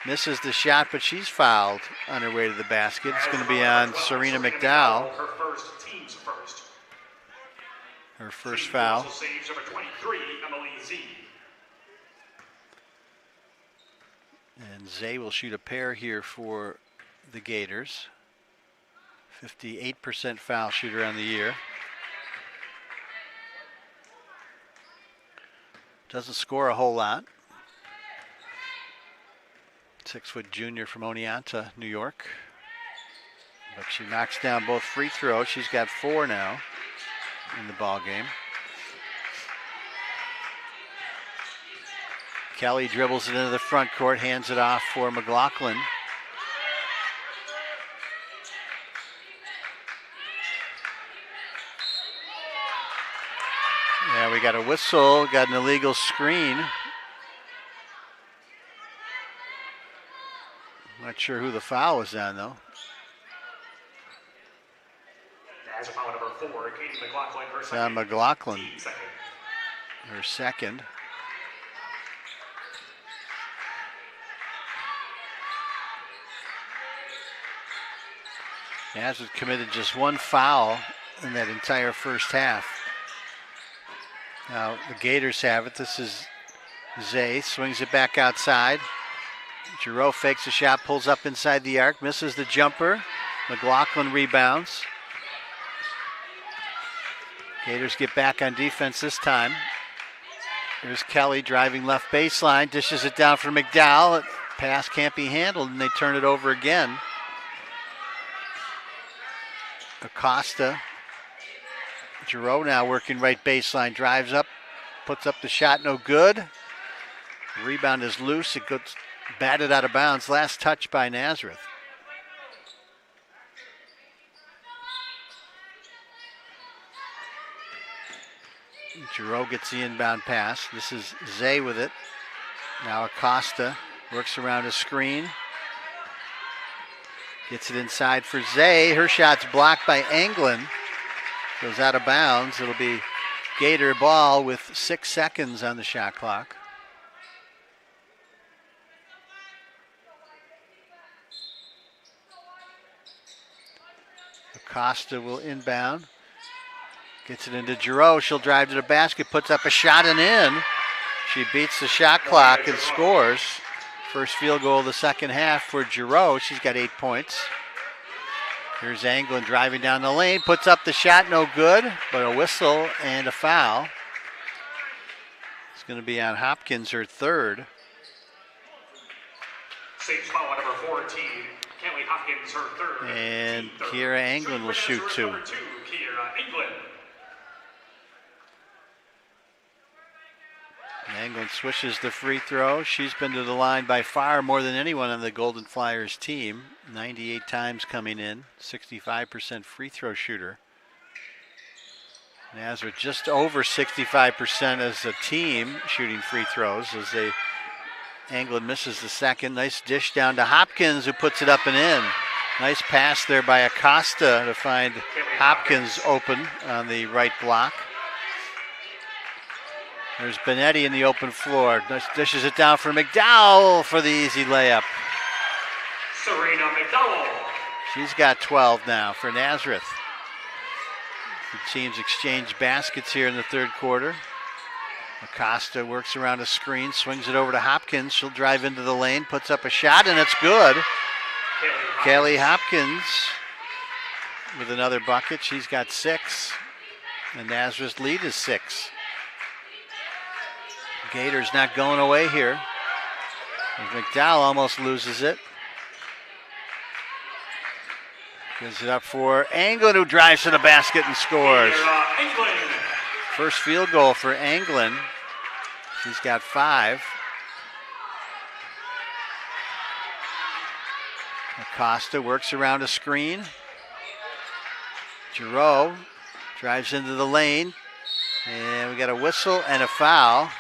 Misses the shot, but she's fouled on her way to the basket. It's going to be on Serena McDowell. Her first, team's first. Her first foul. Also saves number 23, Emily Z. And Zay will shoot a pair here for the Gators. 58% foul shooter on the year. Doesn't score a whole lot. 6-foot junior from Oneonta, New York. But she knocks down both free throws. She's got 4 now in the ball game. Kelly dribbles it into the front court, hands it off for McLaughlin. Yeah, we got a whistle, got an illegal screen. Not sure who the foul was on, though. As a foul number 4, Katie McLaughlin, her second. On McLaughlin, Second. her second. Nazareth committed just 1 foul in that entire first half. Now the Gators have it. This is Zay, swings it back outside. Giroux fakes a shot, pulls up inside the arc, misses the jumper. McLaughlin rebounds. Gators get back on defense this time. There's Kelly driving left baseline, dishes it down for McDowell. Pass can't be handled, and they turn it over again. Acosta. Giroux now working right baseline, drives up, puts up the shot, no good. The rebound is loose, it gets batted out of bounds. Last touch by Nazareth. Giroux gets the inbound pass. This is Zay with it. Now Acosta works around a screen. Gets it inside for Zay. Her shot's blocked by Anglin. Goes out of bounds. It'll be Gator ball with 6 seconds on the shot clock. Acosta will inbound. Gets it into Giroux. She'll drive to the basket, puts up a shot and in. She beats the shot clock and scores. First field goal of the second half for Giroux. She's got 8 points. Here's Anglin driving down the lane, puts up the shot, no good, but a whistle and a foul. It's going to be on Hopkins, her third. Saves foul number 14, Kelly Hopkins, her third. And Kiera Anglin will shoot 2. Number 2, Kiera Anglin. Anglin swishes the free throw. She's been to the line by far more than anyone on the Golden Flyers team. 98 times coming in, 65% free throw shooter. Nazareth just over 65% as a team shooting free throws as Anglin misses the second. Nice dish down to Hopkins, who puts it up and in. Nice pass there by Acosta to find Hopkins open on the right block. There's Benetti in the open floor. Dishes it down for McDowell for the easy layup. Serena McDowell. She's got 12 now for Nazareth. The teams exchange baskets here in the third quarter. Acosta works around a screen, swings it over to Hopkins. She'll drive into the lane, puts up a shot, and it's good. Kelly Hopkins with another bucket. She's got 6. And Nazareth's lead is 6. Gators not going away here. McDowell almost loses it. Gives it up for Anglin, who drives to the basket and scores. First field goal for Anglin. She's got 5. Acosta works around a screen. Giroux drives into the lane. And we got a whistle and a foul.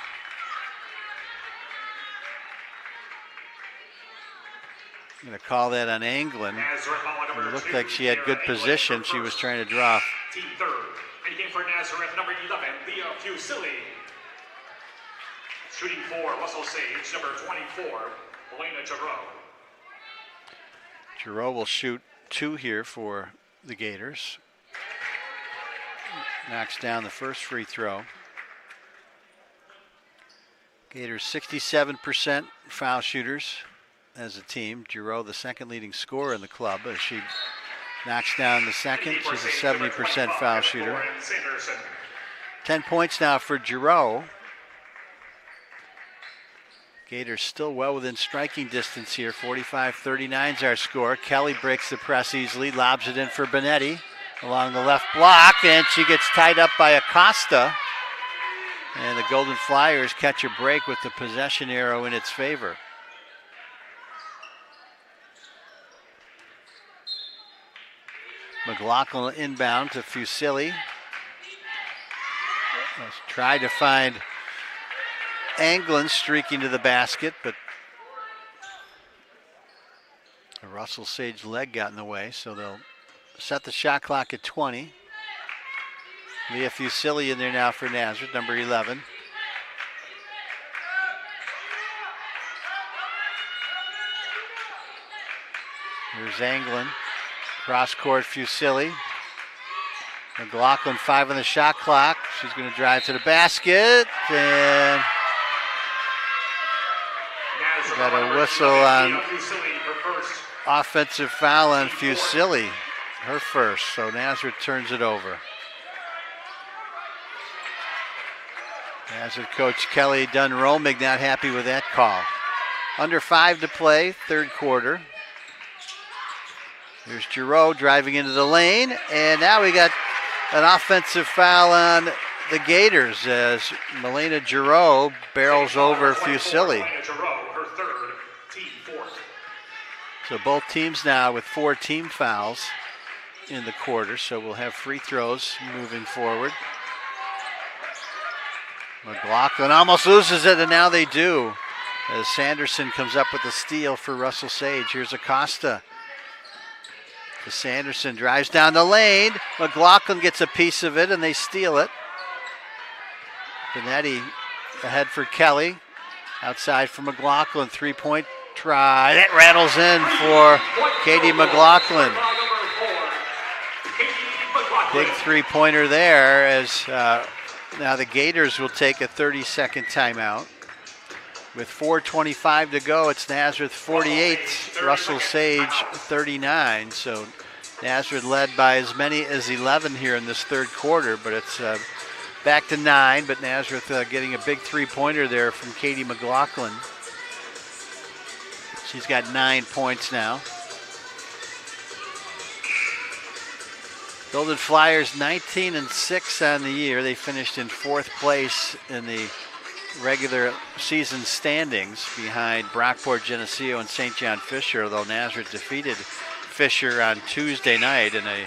I'm going to call that on Anglin. It looked like she had good position. She was trying to draw. Team third. And game for Nazareth, number 11, Leah Fusili. Shooting 4, Russell saves, number 24, Melina Giroux. Giroux will shoot 2 here for the Gators. Knocks down the first free throw. Gators 67% foul shooters as a team. Giroux, the second leading scorer in the club, as she knocks down the second. She's a 70% foul shooter. 10 points now for Giroux. Gators still well within striking distance here. 45-39 is our score. Kelly breaks the press easily, lobs it in for Benetti along the left block, and she gets tied up by Acosta. And the Golden Flyers catch a break with the possession arrow in its favor. McLaughlin inbound to Fusilli. Let's try to find Anglin streaking to the basket, but a Russell Sage leg got in the way, so they'll set the shot clock at 20. Leah Fusilli in there now for Nazareth, number 11. Here's Anglin. Cross court Fusilli. McLaughlin 5 on the shot clock. She's going to drive to the basket, and got a whistle on offensive foul on Fusilli, her first. So Nazareth turns it over. Nazareth coach Kelly Dunn-Romig not happy with that call. Under 5 to play, third quarter. Here's Giroux driving into the lane, and now we got an offensive foul on the Gators as Melina Giroux barrels over Fusilli. So both teams now with 4 team fouls in the quarter, so we'll have free throws moving forward. McLaughlin almost loses it, and now they do, as Sanderson comes up with the steal for Russell Sage. Here's Acosta. Sanderson drives down the lane. McLaughlin gets a piece of it, and they steal it. Benetti ahead for Kelly. Outside for McLaughlin. 3-point try. That rattles in for Katie McLaughlin. Big 3-pointer there, as now the Gators will take a 30-second timeout. With 4:25 to go, it's Nazareth 48, Russell Sage 39. So Nazareth led by as many as 11 here in this third quarter, but it's back to 9. But Nazareth getting a big 3-pointer there from Katie McLaughlin. She's got 9 points now. Golden Flyers 19-6 on the year. They finished in 4th place in the regular season standings behind Brockport, Geneseo, and St. John Fisher, although Nazareth defeated Fisher on Tuesday night in a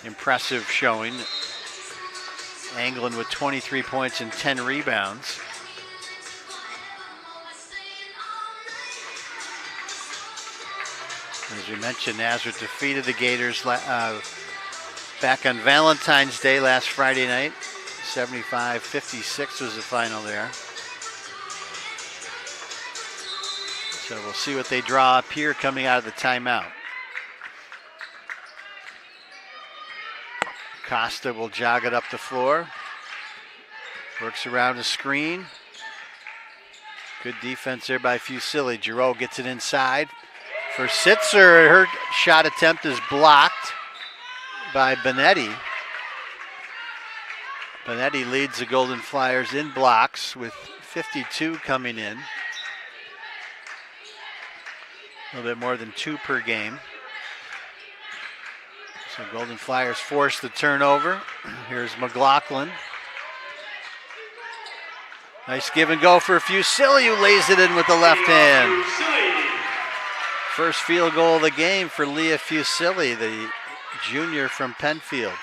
impressive showing. Anglin with 23 points and 10 rebounds. As we mentioned, Nazareth defeated the Gators back on Valentine's Day last Friday night. 75-56 was the final there. So we'll see what they draw up here coming out of the timeout. Costa will jog it up the floor. Works around the screen. Good defense there by Fusilli. Giroux gets it inside for Sitzer. Her shot attempt is blocked by Benetti. Benetti leads the Golden Flyers in blocks with 52 coming in. A little bit more than 2 per game. So Golden Flyers force the turnover. Here's McLaughlin. Nice give and go for Fusilli, who lays it in with the left hand. First field goal of the game for Leah Fusilli, the junior from Penfield.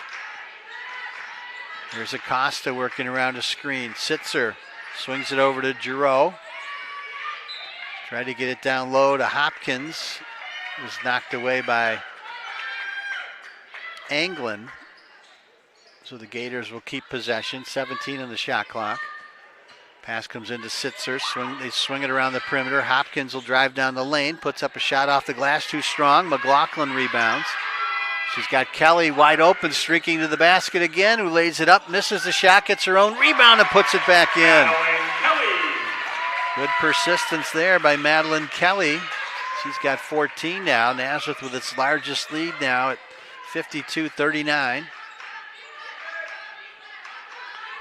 Here's Acosta working around a screen. Sitzer swings it over to Giroux. Tried to get it down low to Hopkins. Was knocked away by Anglin. So the Gators will keep possession. 17 on the shot clock. Pass comes into Sitzer. They swing it around the perimeter. Hopkins will drive down the lane. Puts up a shot off the glass. Too strong. McLaughlin rebounds. She's got Kelly wide open, streaking to the basket again, who lays it up, misses the shot, gets her own rebound, and puts it back in. Good persistence there by Madeline Kelly. She's got 14 now. Nazareth with its largest lead now at 52-39.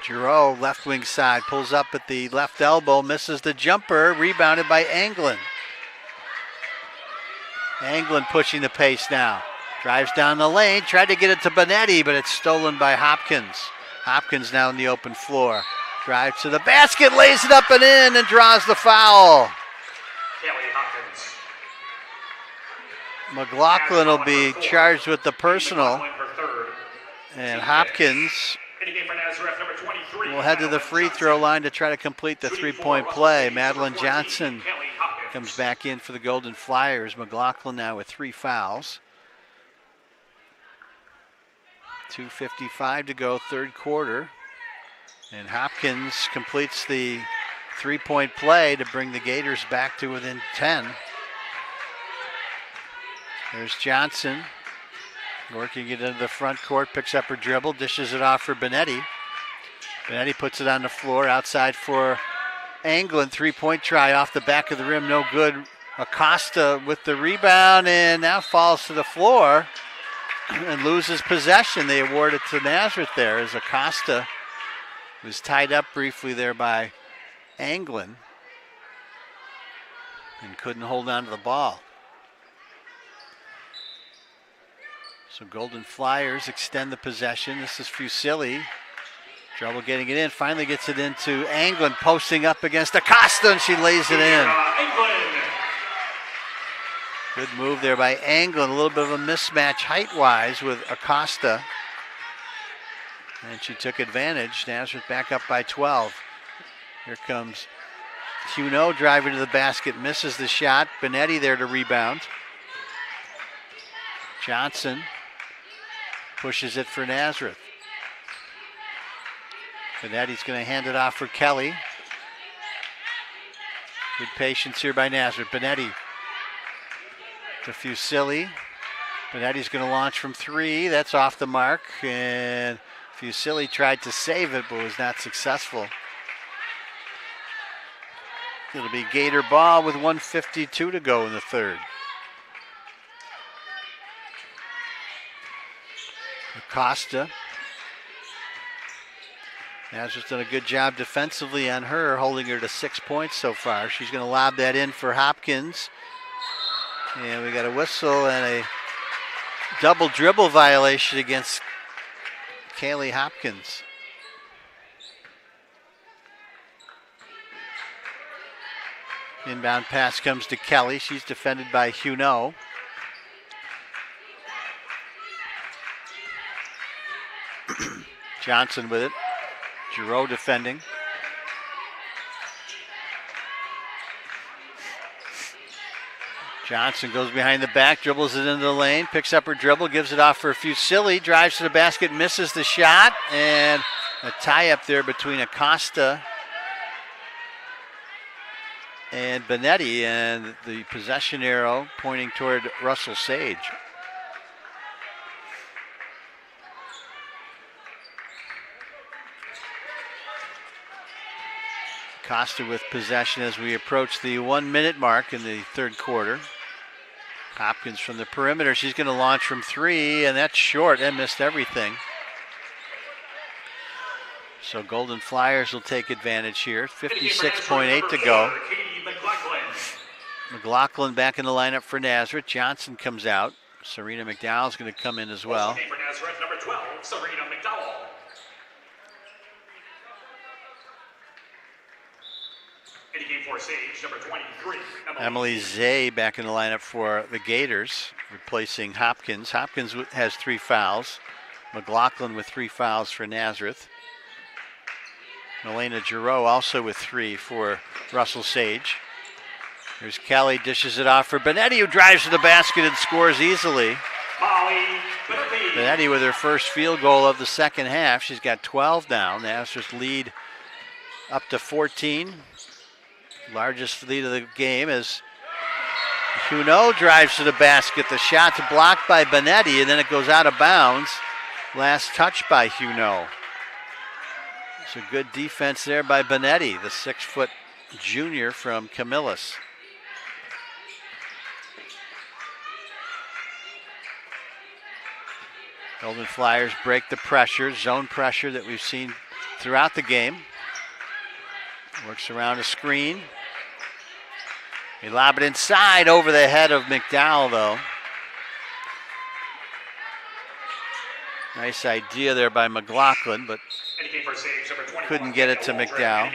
Giroux, left wing side, pulls up at the left elbow, misses the jumper, rebounded by Anglin. Anglin pushing the pace now. Drives down the lane, tried to get it to Benetti, but it's stolen by Hopkins. Hopkins now in the open floor. Drives to the basket, lays it up and in, and draws the foul. Kelly Hopkins. McLaughlin will be charged with the personal. And Hopkins will head to the free throw line to try to complete the three-point play. Madeline Johnson comes back in for the Golden Flyers. McLaughlin now with 3 fouls. 2:55 to go, third quarter. And Hopkins completes the three-point play to bring the Gators back to within 10. There's Johnson working it into the front court, picks up her dribble, dishes it off for Benetti. Benetti puts it on the floor, outside for Anglin. Three-point try off the back of the rim, no good. Acosta with the rebound and now falls to the floor and loses possession. They award it to Nazareth there as Acosta was tied up briefly there by Anglin and couldn't hold on to the ball. So Golden Flyers extend the possession. This is Fusilli. Trouble getting it in. Finally gets it into Anglin, posting up against Acosta, and she lays it in. Good move there by Anglin. A little bit of a mismatch height-wise with Acosta. And she took advantage. Nazareth back up by 12. Here comes Huno driving to the basket, misses the shot. Benetti there to rebound. Johnson pushes it for Nazareth. Benetti's going to hand it off for Kelly. Good patience here by Nazareth. Benetti to Fusilli. Benetti's going to launch from 3. That's off the mark. And Fusilli tried to save it, but was not successful. It'll be Gator ball with 1:52 to go in the third. Acosta. Nazareth's done a good job defensively on her, holding her to 6 points so far. She's going to lob that in for Hopkins. And we got a whistle and a double dribble violation against Kaylee Hopkins. Inbound pass comes to Kelly. She's defended by Huno. Johnson with it. Giroux defending. Johnson goes behind the back, dribbles it into the lane, picks up her dribble, gives it off for Fusilli, drives to the basket, misses the shot, and a tie-up there between Acosta and Benetti, and the possession arrow pointing toward Russell Sage. Acosta with possession as we approach the 1 minute mark in the third quarter. Hopkins from the perimeter. She's going to launch from 3, and that's short and missed everything. So Golden Flyers will take advantage here. 56.8 to go. McLaughlin back in the lineup for Nazareth. Johnson comes out. Serena McDowell's going to come in as well. For Nazareth, number 12, Serena McDowell. For Sage, number 23, Emily Zay back in the lineup for the Gators, replacing Hopkins. Hopkins has 3 fouls. McLaughlin with 3 fouls for Nazareth. Elena Giroux also with 3 for Russell Sage. Here's Kelly, dishes it off for Benetti, who drives to the basket and scores easily. Benetti with her first field goal of the second half. She's got 12 now. Nazareth's lead up to 14. Largest lead of the game as Huneau drives to the basket. The shot's blocked by Benetti, and then it goes out of bounds. Last touch by Huneau. It's a good defense there by Benetti, the 6-foot junior from Camillus. Golden Flyers break the pressure, zone pressure that we've seen throughout the game. Works around a screen. They lob it inside over the head of McDowell, though. Nice idea there by McLaughlin, but couldn't get it to McDowell.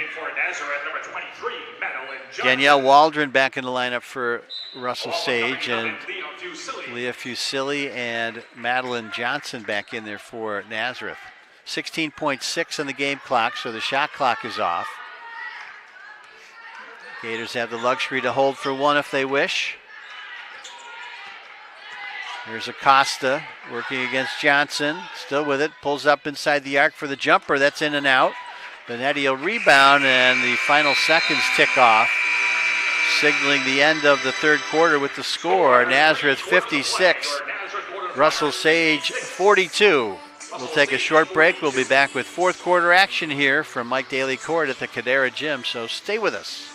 Danielle Waldron back in the lineup for Russell Sage, and Leah Fusilli and Madeline Johnson back in there for Nazareth. 16.6 on the game clock, so the shot clock is off. Gators have the luxury to hold for one if they wish. Here's Acosta working against Johnson, still with it, pulls up inside the arc for the jumper, that's in and out. Benetti will rebound, and the final seconds tick off, signaling the end of the third quarter with the score. Nazareth 56, Russell Sage 42. We'll take a short break. We'll be back with fourth quarter action here from Mike Daly Court at the Cadera Gym, so stay with us.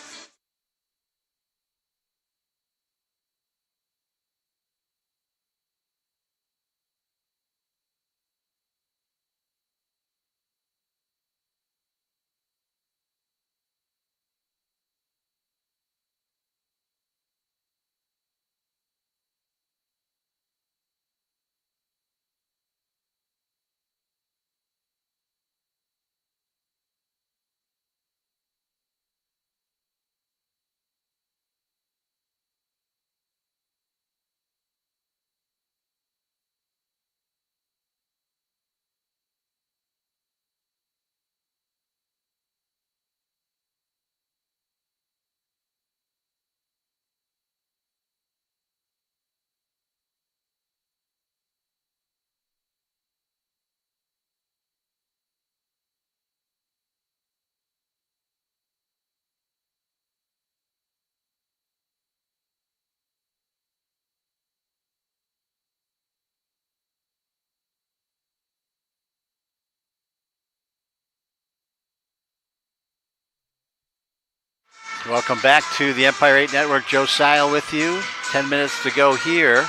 Welcome back to the Empire 8 Network. Joe Seil with you. 10 minutes to go here.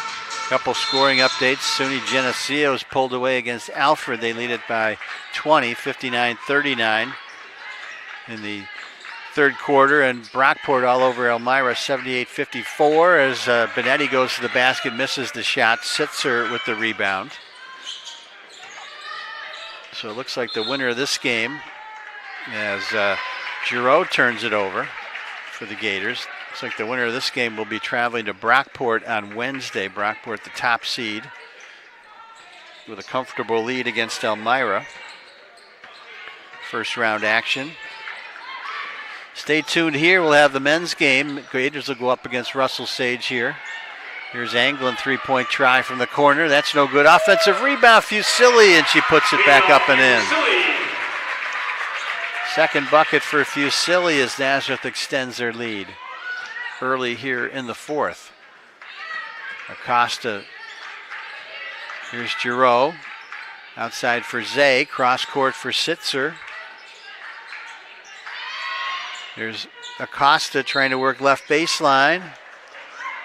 Couple scoring updates. SUNY Geneseo is pulled away against Alfred. They lead it by 20, 59-39 in the third quarter. And Brockport all over Elmira, 78-54 as Benetti goes to the basket, misses the shot. Sitzer with the rebound. So it looks like the winner of this game as Giroux turns it over for the Gators. Looks like the winner of this game will be traveling to Brockport on Wednesday. Brockport, the top seed, with a comfortable lead against Elmira. First round action. Stay tuned here. We'll have the men's game. Gators will go up against Russell Sage here. Here's Anglin, three-point try from the corner. That's no good. Offensive rebound, Fusilli, and she puts it back up and in. Second bucket for Fusilli as Nazareth extends their lead early here in the fourth. Acosta. Here's Giroux. Outside for Zay. Cross court for Sitzer. There's Acosta trying to work left baseline.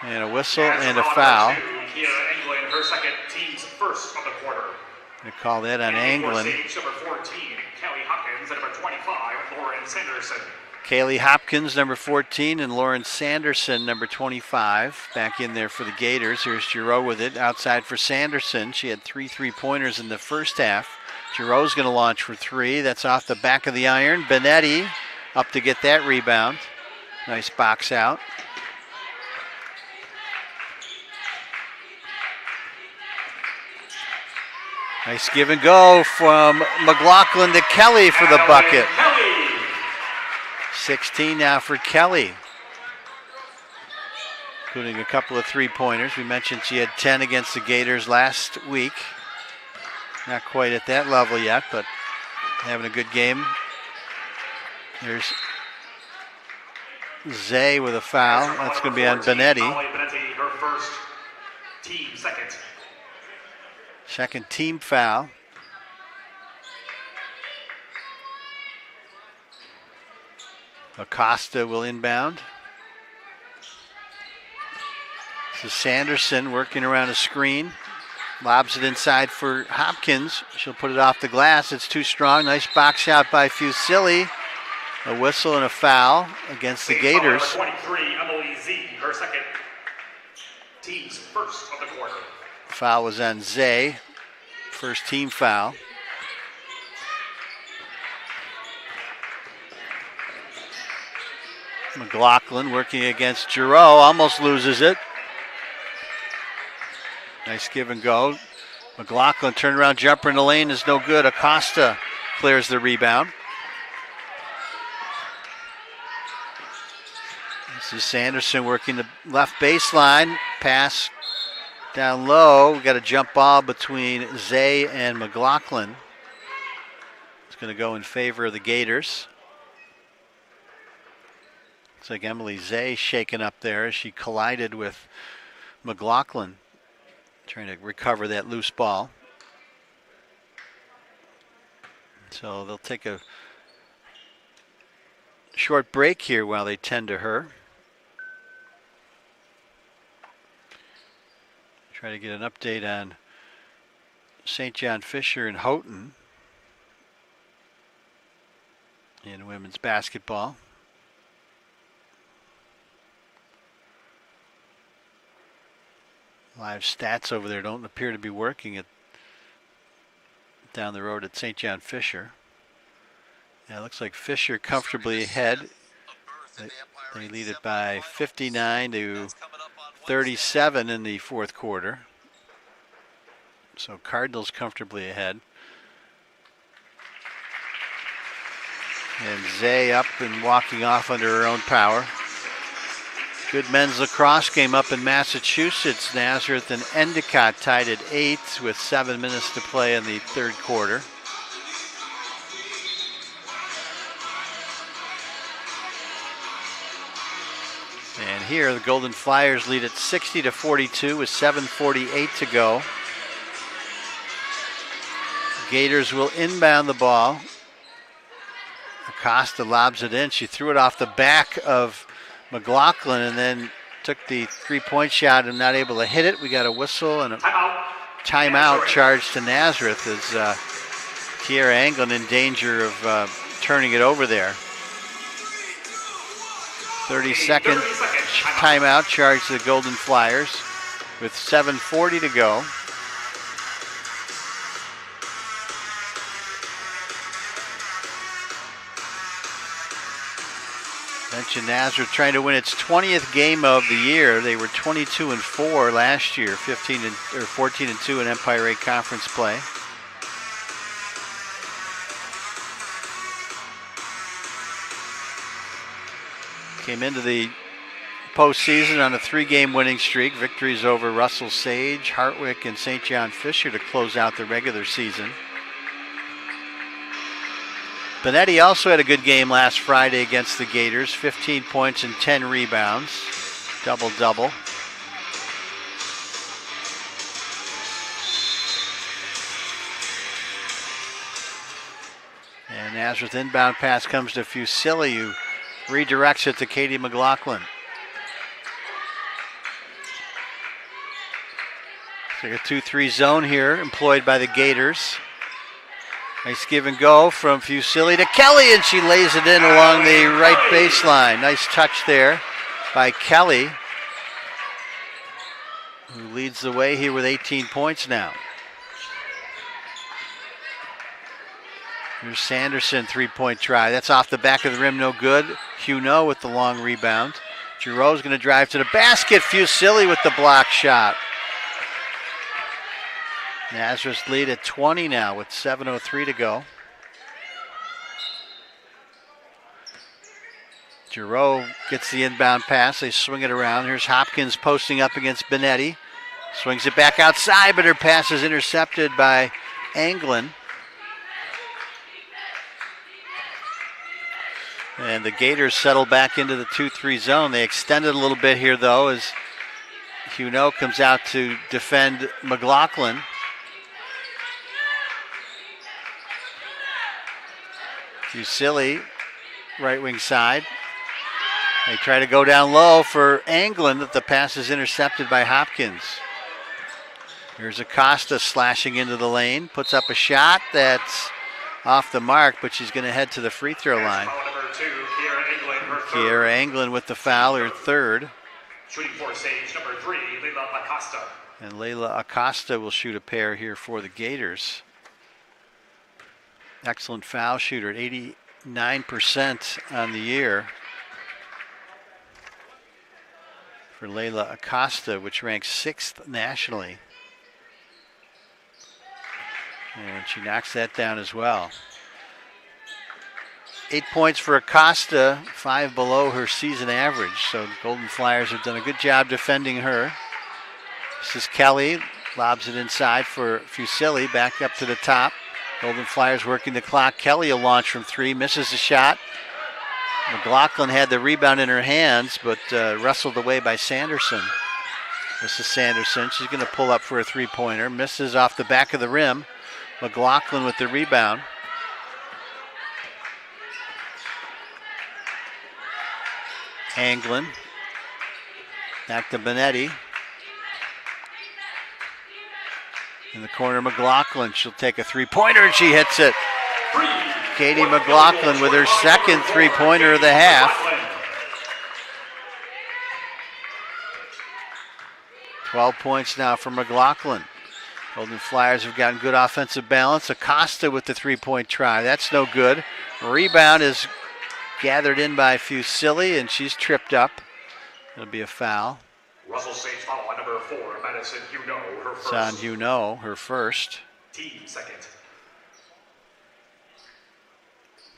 And a whistle and a foul. Her second team's first of the quarter. They call that on Anglin. Kaylee Hopkins, number 14, and Lauren Sanderson, number 25, back in there for the Gators. Here's Giroux with it, outside for Sanderson. She had 3 3-pointers in the first half. Giroux's going to launch for 3. That's off the back of the iron. Benetti up to get that rebound. Nice box out. Nice give and go from McLaughlin to Kelly for the bucket. 16 now for Kelly, including a couple of 3-pointers. We mentioned she had 10 against the Gators last week. Not quite at that level yet, but having a good game There's Zay with a foul. That's going to be on Benetti. Her first team, second. Second team foul. Acosta will inbound. This is Sanderson working around a screen. Lobs it inside for Hopkins. She'll put it off the glass. It's too strong. Nice box shot by Fusili. A whistle and a foul against the Gators. 23, Emily Z, her second. Team's first of the quarter. Foul was on Zay. First team foul. McLaughlin working against Giroux. Almost loses it. Nice give and go. McLaughlin turnaround jumper in the lane is no good. Acosta clears the rebound. This is Sanderson working the left baseline. Pass down low. We got a jump ball between Zay and McLaughlin. It's going to go in favor of the Gators. Looks like Emily Zay shaken up there as she collided with McLaughlin, trying to recover that loose ball. So they'll take a short break here while they tend to her. Try to get an update on St. John Fisher and Houghton in women's basketball. Live stats over there don't appear to be working down the road at St. John Fisher. Yeah, it looks like Fisher comfortably ahead. They lead it by 59 to 37 in the fourth quarter. So Cardinals comfortably ahead. And Zay up and walking off under her own power. Good men's lacrosse game up in Massachusetts. Nazareth and Endicott tied at 8 with 7 minutes to play in the third quarter. And here the Golden Flyers lead at 60 to 42 with 7:48 to go. Gators will inbound the ball. Acosta lobs it in. She threw it off the back of McLaughlin and then took the three-point shot and not able to hit it. We got a whistle and a timeout charged to Nazareth as Kiera Anglin in danger of turning it over there. 30-second timeout charged to the Golden Flyers with 7:40 to go. Mentioned Nazareth trying to win its 20th game of the year. They were 22-4 last year, 14-2 in Empire 8 conference play. Came into the postseason on a 3-game winning streak. Victories over Russell Sage, Hartwick, and St. John Fisher to close out the regular season. Benetti also had a good game last Friday against the Gators. 15 points and 10 rebounds. Double-double. And Nazareth inbound pass comes to Fusili, who redirects it to Katie McLaughlin. It's like a 2-3 zone here employed by the Gators. Nice give and go from Fusili to Kelly, and she lays it in along the right baseline. Nice touch there by Kelly, who leads the way here with 18 points now. Here's Sanderson, three-point try. That's off the back of the rim, no good. Huneau with the long rebound. Giroux's going to drive to the basket. Fusili with the block shot. Nazareth's lead at 20 now with 7:03 to go. Giroux gets the inbound pass. They swing it around. Here's Hopkins posting up against Benetti. Swings it back outside, but her pass is intercepted by Anglin. And the Gators settle back into the 2-3 zone. They extended a little bit here, though, as Huneau comes out to defend McLaughlin. Fusilli, right wing side. They try to go down low for Anglin, but the pass is intercepted by Hopkins. Here's Acosta slashing into the lane, puts up a shot that's off the mark, but she's going to head to the free throw line. Kiera Anglin with the foul, her third. Shooting for stage number 3, Layla Acosta. And Layla Acosta will shoot a pair here for the Gators. Excellent foul shooter at 89% on the year for Layla Acosta, which ranks 6th nationally. And she knocks that down as well. 8 points for Acosta, 5 below her season average. So the Golden Flyers have done a good job defending her. This is Kelly, lobs it inside for Fusilli, back up to the top. Golden Flyers working the clock. Kelly will launch from 3, misses the shot. McLaughlin had the rebound in her hands, but wrestled away by Sanderson. This is Sanderson. She's going to pull up for a three-pointer. Misses off the back of the rim. McLaughlin with the rebound. Anglin. Back to Benetti. In the corner, McLaughlin. She'll take a three-pointer, and she hits it. Katie McLaughlin with her second three-pointer of the half. 12 points now for McLaughlin. Golden Flyers have gotten good offensive balance. Acosta with the three-point try. That's no good. Rebound is gathered in by Fusilli, and she's tripped up. It'll be a foul. Russell Sage foul on number 4, Madison Huneau, her first. It's on Huneau, her first. Team second.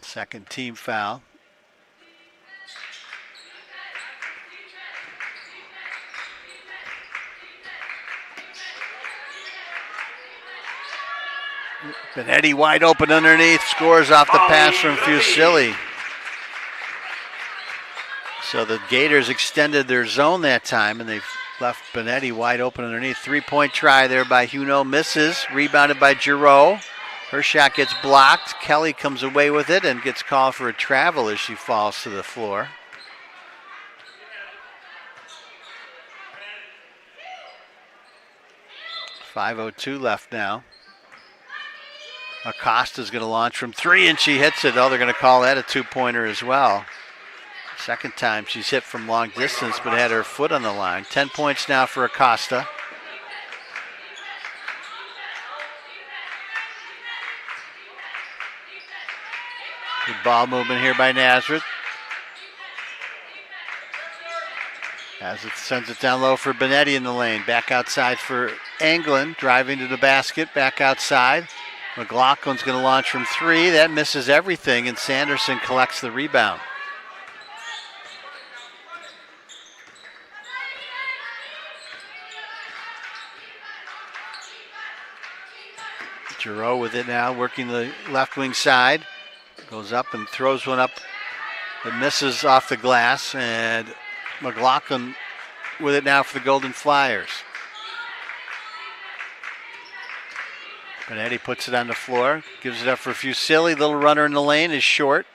Second team foul. Benetti wide open underneath, scores off the pass from Fusilli. So the Gators extended their zone that time, and they've left Benetti wide open underneath. Three-point try there by Huneau, misses, rebounded by Giroux. Her shot gets blocked. Kelly comes away with it and gets called for a travel as she falls to the floor. .5:02 left now. Acosta's going to launch from 3, and she hits it. Oh, they're going to call that a two-pointer as well. Second time she's hit from long distance, but had her foot on the line. 10 points now for Acosta. Good ball movement here by Nazareth. Nazareth sends it down low for Benetti in the lane. Back outside for Anglin, driving to the basket, back outside. McLaughlin's going to launch from 3. That misses everything, and Sanderson collects the rebound. Giroux with it now, working the left wing side. Goes up and throws one up that misses off the glass, and McLaughlin with it now for the Golden Flyers. Benetti puts it on the floor, gives it up for Fusilli. Little runner in the lane is short.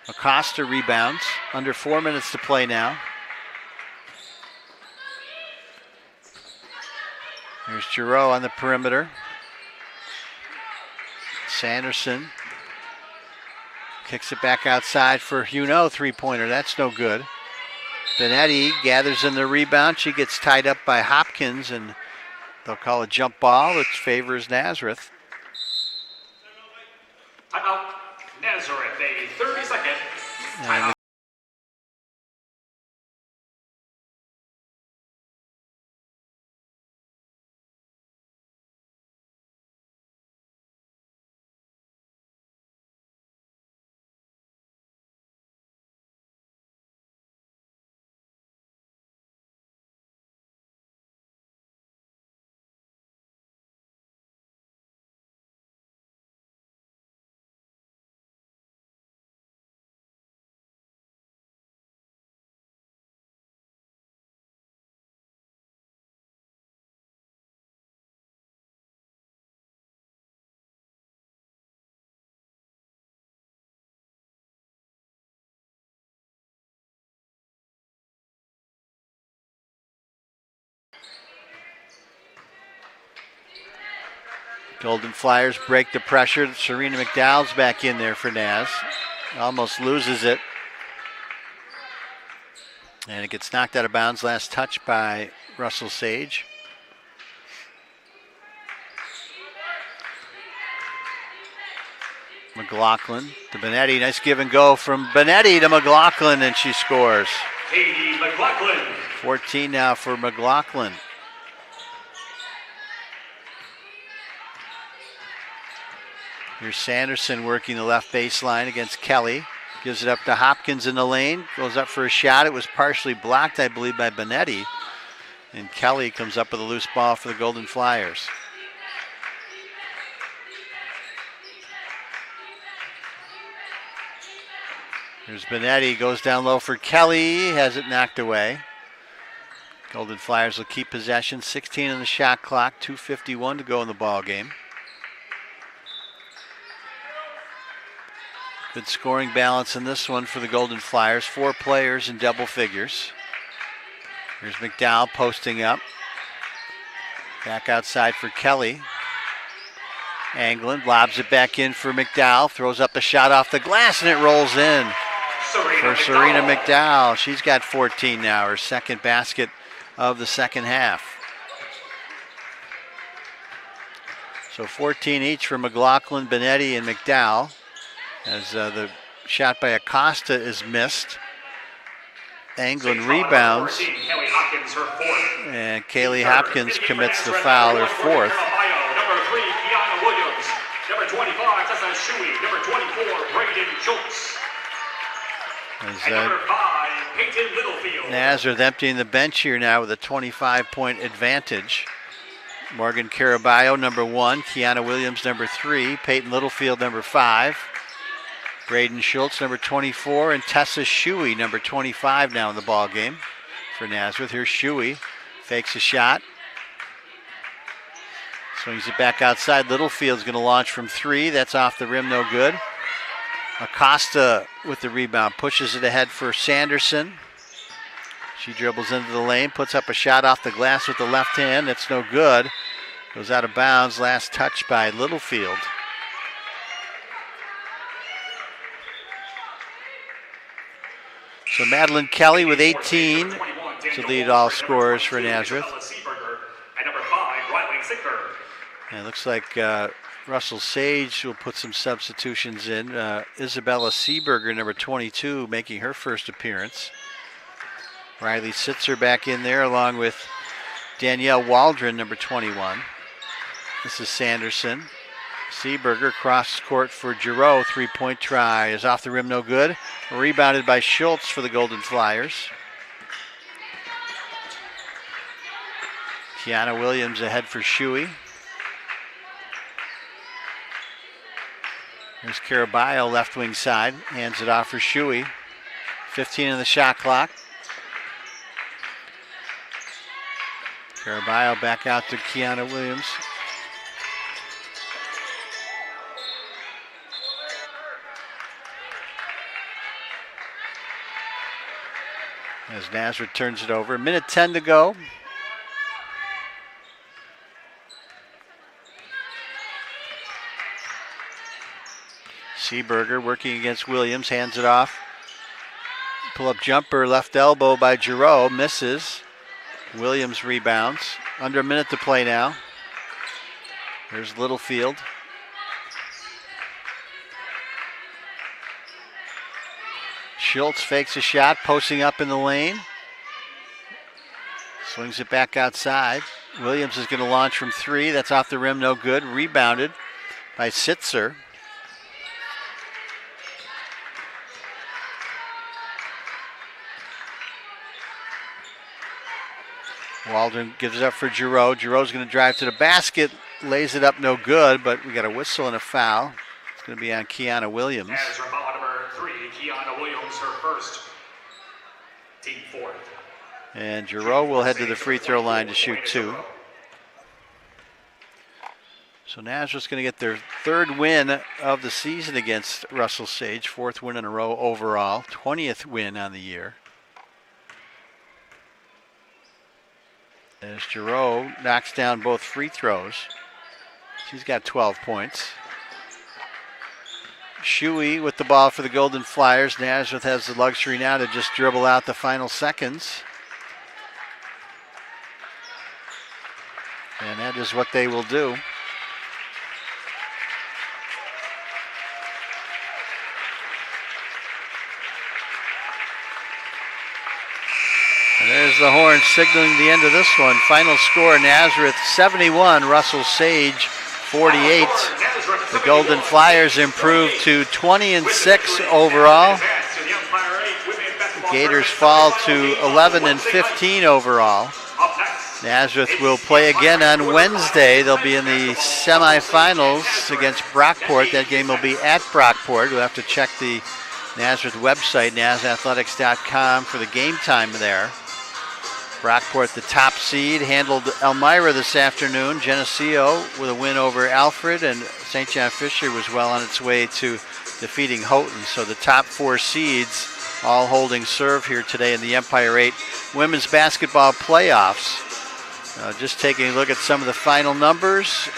Acosta rebounds. Under 4 minutes to play now. Here's Giroux on the perimeter. Sanderson kicks it back outside for Huneau, three-pointer. That's no good. Benetti gathers in the rebound. She gets tied up by Hopkins, and they'll call a jump ball, which favors Nazareth. Timeout, Nazareth, a 30-second timeout. Golden Flyers break the pressure. Serena McDowell's back in there for Naz. Almost loses it. And it gets knocked out of bounds. Last touch by Russell Sage. McLaughlin to Benetti. Nice give and go from Benetti to McLaughlin, and she scores. Katie McLaughlin. 14 now for McLaughlin. Here's Sanderson working the left baseline against Kelly. Gives it up to Hopkins in the lane. Goes up for a shot. It was partially blocked, I believe, by Benetti. And Kelly comes up with a loose ball for the Golden Flyers. Here's Benetti. Goes down low for Kelly. Has it knocked away. Golden Flyers will keep possession. 16 on the shot clock. 2:51 to go in the ball game. Good scoring balance in this one for the Golden Flyers. 4 players in double figures. Here's McDowell posting up. Back outside for Kelly. Anglin lobs it back in for McDowell. Throws up a shot off the glass and it rolls in for Serena McDowell. She's got 14 now, her second basket of the second half. So 14 each for McLaughlin, Benetti, and McDowell. As the shot by Acosta is missed. Anglin rebounds. And Kaylee Hopkins commits the foul, her fourth. Number 3, Kiana Williams. Number 25, Tessa Shuey. Number 24, Braden Schultz. And number 5, Peyton Littlefield. Nazareth emptying the bench here now with a 25-point advantage. Morgan Caraballo, number 1. Kiana Williams, number 3. Peyton Littlefield, number 5. Braden Schultz, number 24, and Tessa Shuey, number 25 now in the ball game for Nazareth. Here's Shuey, fakes a shot. Swings it back outside. Littlefield's going to launch from 3. That's off the rim, no good. Acosta with the rebound, pushes it ahead for Sanderson. She dribbles into the lane, puts up a shot off the glass with the left hand. That's no good. Goes out of bounds. Last touch by Littlefield. So Madeline Kelly with 18 to lead all scorers for Nazareth. And it looks like Russell Sage will put some substitutions in. Isabella Seeberger, number 22, making her first appearance. Riley Sitzer back in there along with Danielle Waldron, number 21. This is Sanderson. Seeberger cross court for Giroux. 3-point try is off the rim, no good. Rebounded by Schultz for the Golden Flyers. Kiana Williams ahead for Shuey. There's Caraballo, left wing side. Hands it off for Shuey. 15 on the shot clock. Caraballo back out to Kiana Williams. As Nazareth turns it over. 1:10 to go. Seeberger working against Williams, hands it off. Pull-up jumper, left elbow by Giroux, misses. Williams rebounds. Under a minute to play now. There's Littlefield. Schultz fakes a shot, posting up in the lane. Swings it back outside. Williams is going to launch from 3. That's off the rim, no good. Rebounded by Sitzer. Waldron gives it up for Giroux. Giroux's going to drive to the basket, lays it up, no good, but we got a whistle and a foul. It's going to be on Kiana Williams. As her foul number 3, Kiana Williams, her first, team fourth. And Giroux will head to the free throw line to shoot 2. So Nazareth's going to get their 3rd win of the season against Russell Sage, 4th win in a row overall, 20th win on the year. As Giroux knocks down both free throws. She's got 12 points. Shuey with the ball for the Golden Flyers. Nazareth has the luxury now to just dribble out the final seconds. And that is what they will do. And there's the horn signaling the end of this one. Final score, Nazareth 71, Russell Sage 48. The Golden Flyers improved to 20-6 overall. The Gators fall to 11-15 overall. Nazareth will play again on Wednesday. They'll be in the semifinals against Brockport. That game will be at Brockport. We'll have to check the Nazareth website, nazathletics.com, for the game time there. Brockport, the top seed, handled Elmira this afternoon. Geneseo with a win over Alfred, and St. John Fisher was well on its way to defeating Houghton. So the top 4 seeds all holding serve here today in the Empire 8 women's basketball playoffs. Just taking a look at some of the final numbers.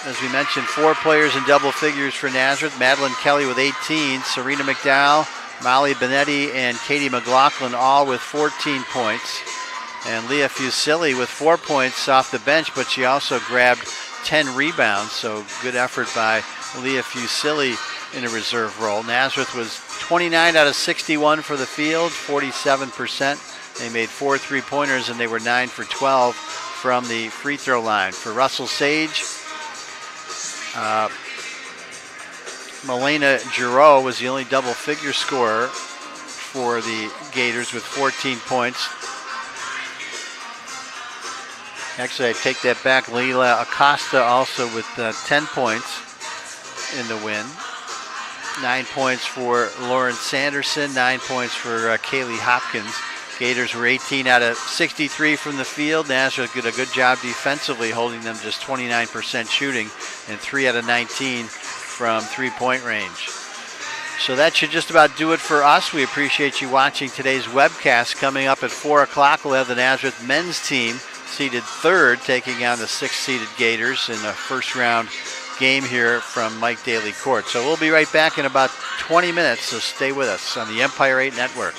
As we mentioned, 4 players in double figures for Nazareth. Madeline Kelly with 18, Serena McDowell, Molly Benetti, and Katie McLaughlin all with 14 points. And Leah Fusilli with 4 points off the bench, but she also grabbed 10 rebounds. So good effort by Leah Fusilli in a reserve role. Nazareth was 29 out of 61 for the field, 47%. They made 4 3-pointers, and they were 9 for 12 from the free throw line. For Russell Sage, Melena Giroux was the only double figure scorer for the Gators with 14 points. Actually, I take that back. Leila Acosta also with 10 points in the win. 9 points for Lauren Sanderson, 9 points for Kaylee Hopkins. Gators were 18 out of 63 from the field. Nazareth did a good job defensively, holding them just 29% shooting and 3 out of 19 from three-point range. So that should just about do it for us. We appreciate you watching today's webcast. Coming up at 4 o'clock, we'll have the Nazareth men's team seeded 3rd, taking on the 6th-seeded Gators in a first-round game here from Mike Daly Court. So we'll be right back in about 20 minutes, so stay with us on the Empire 8 Network.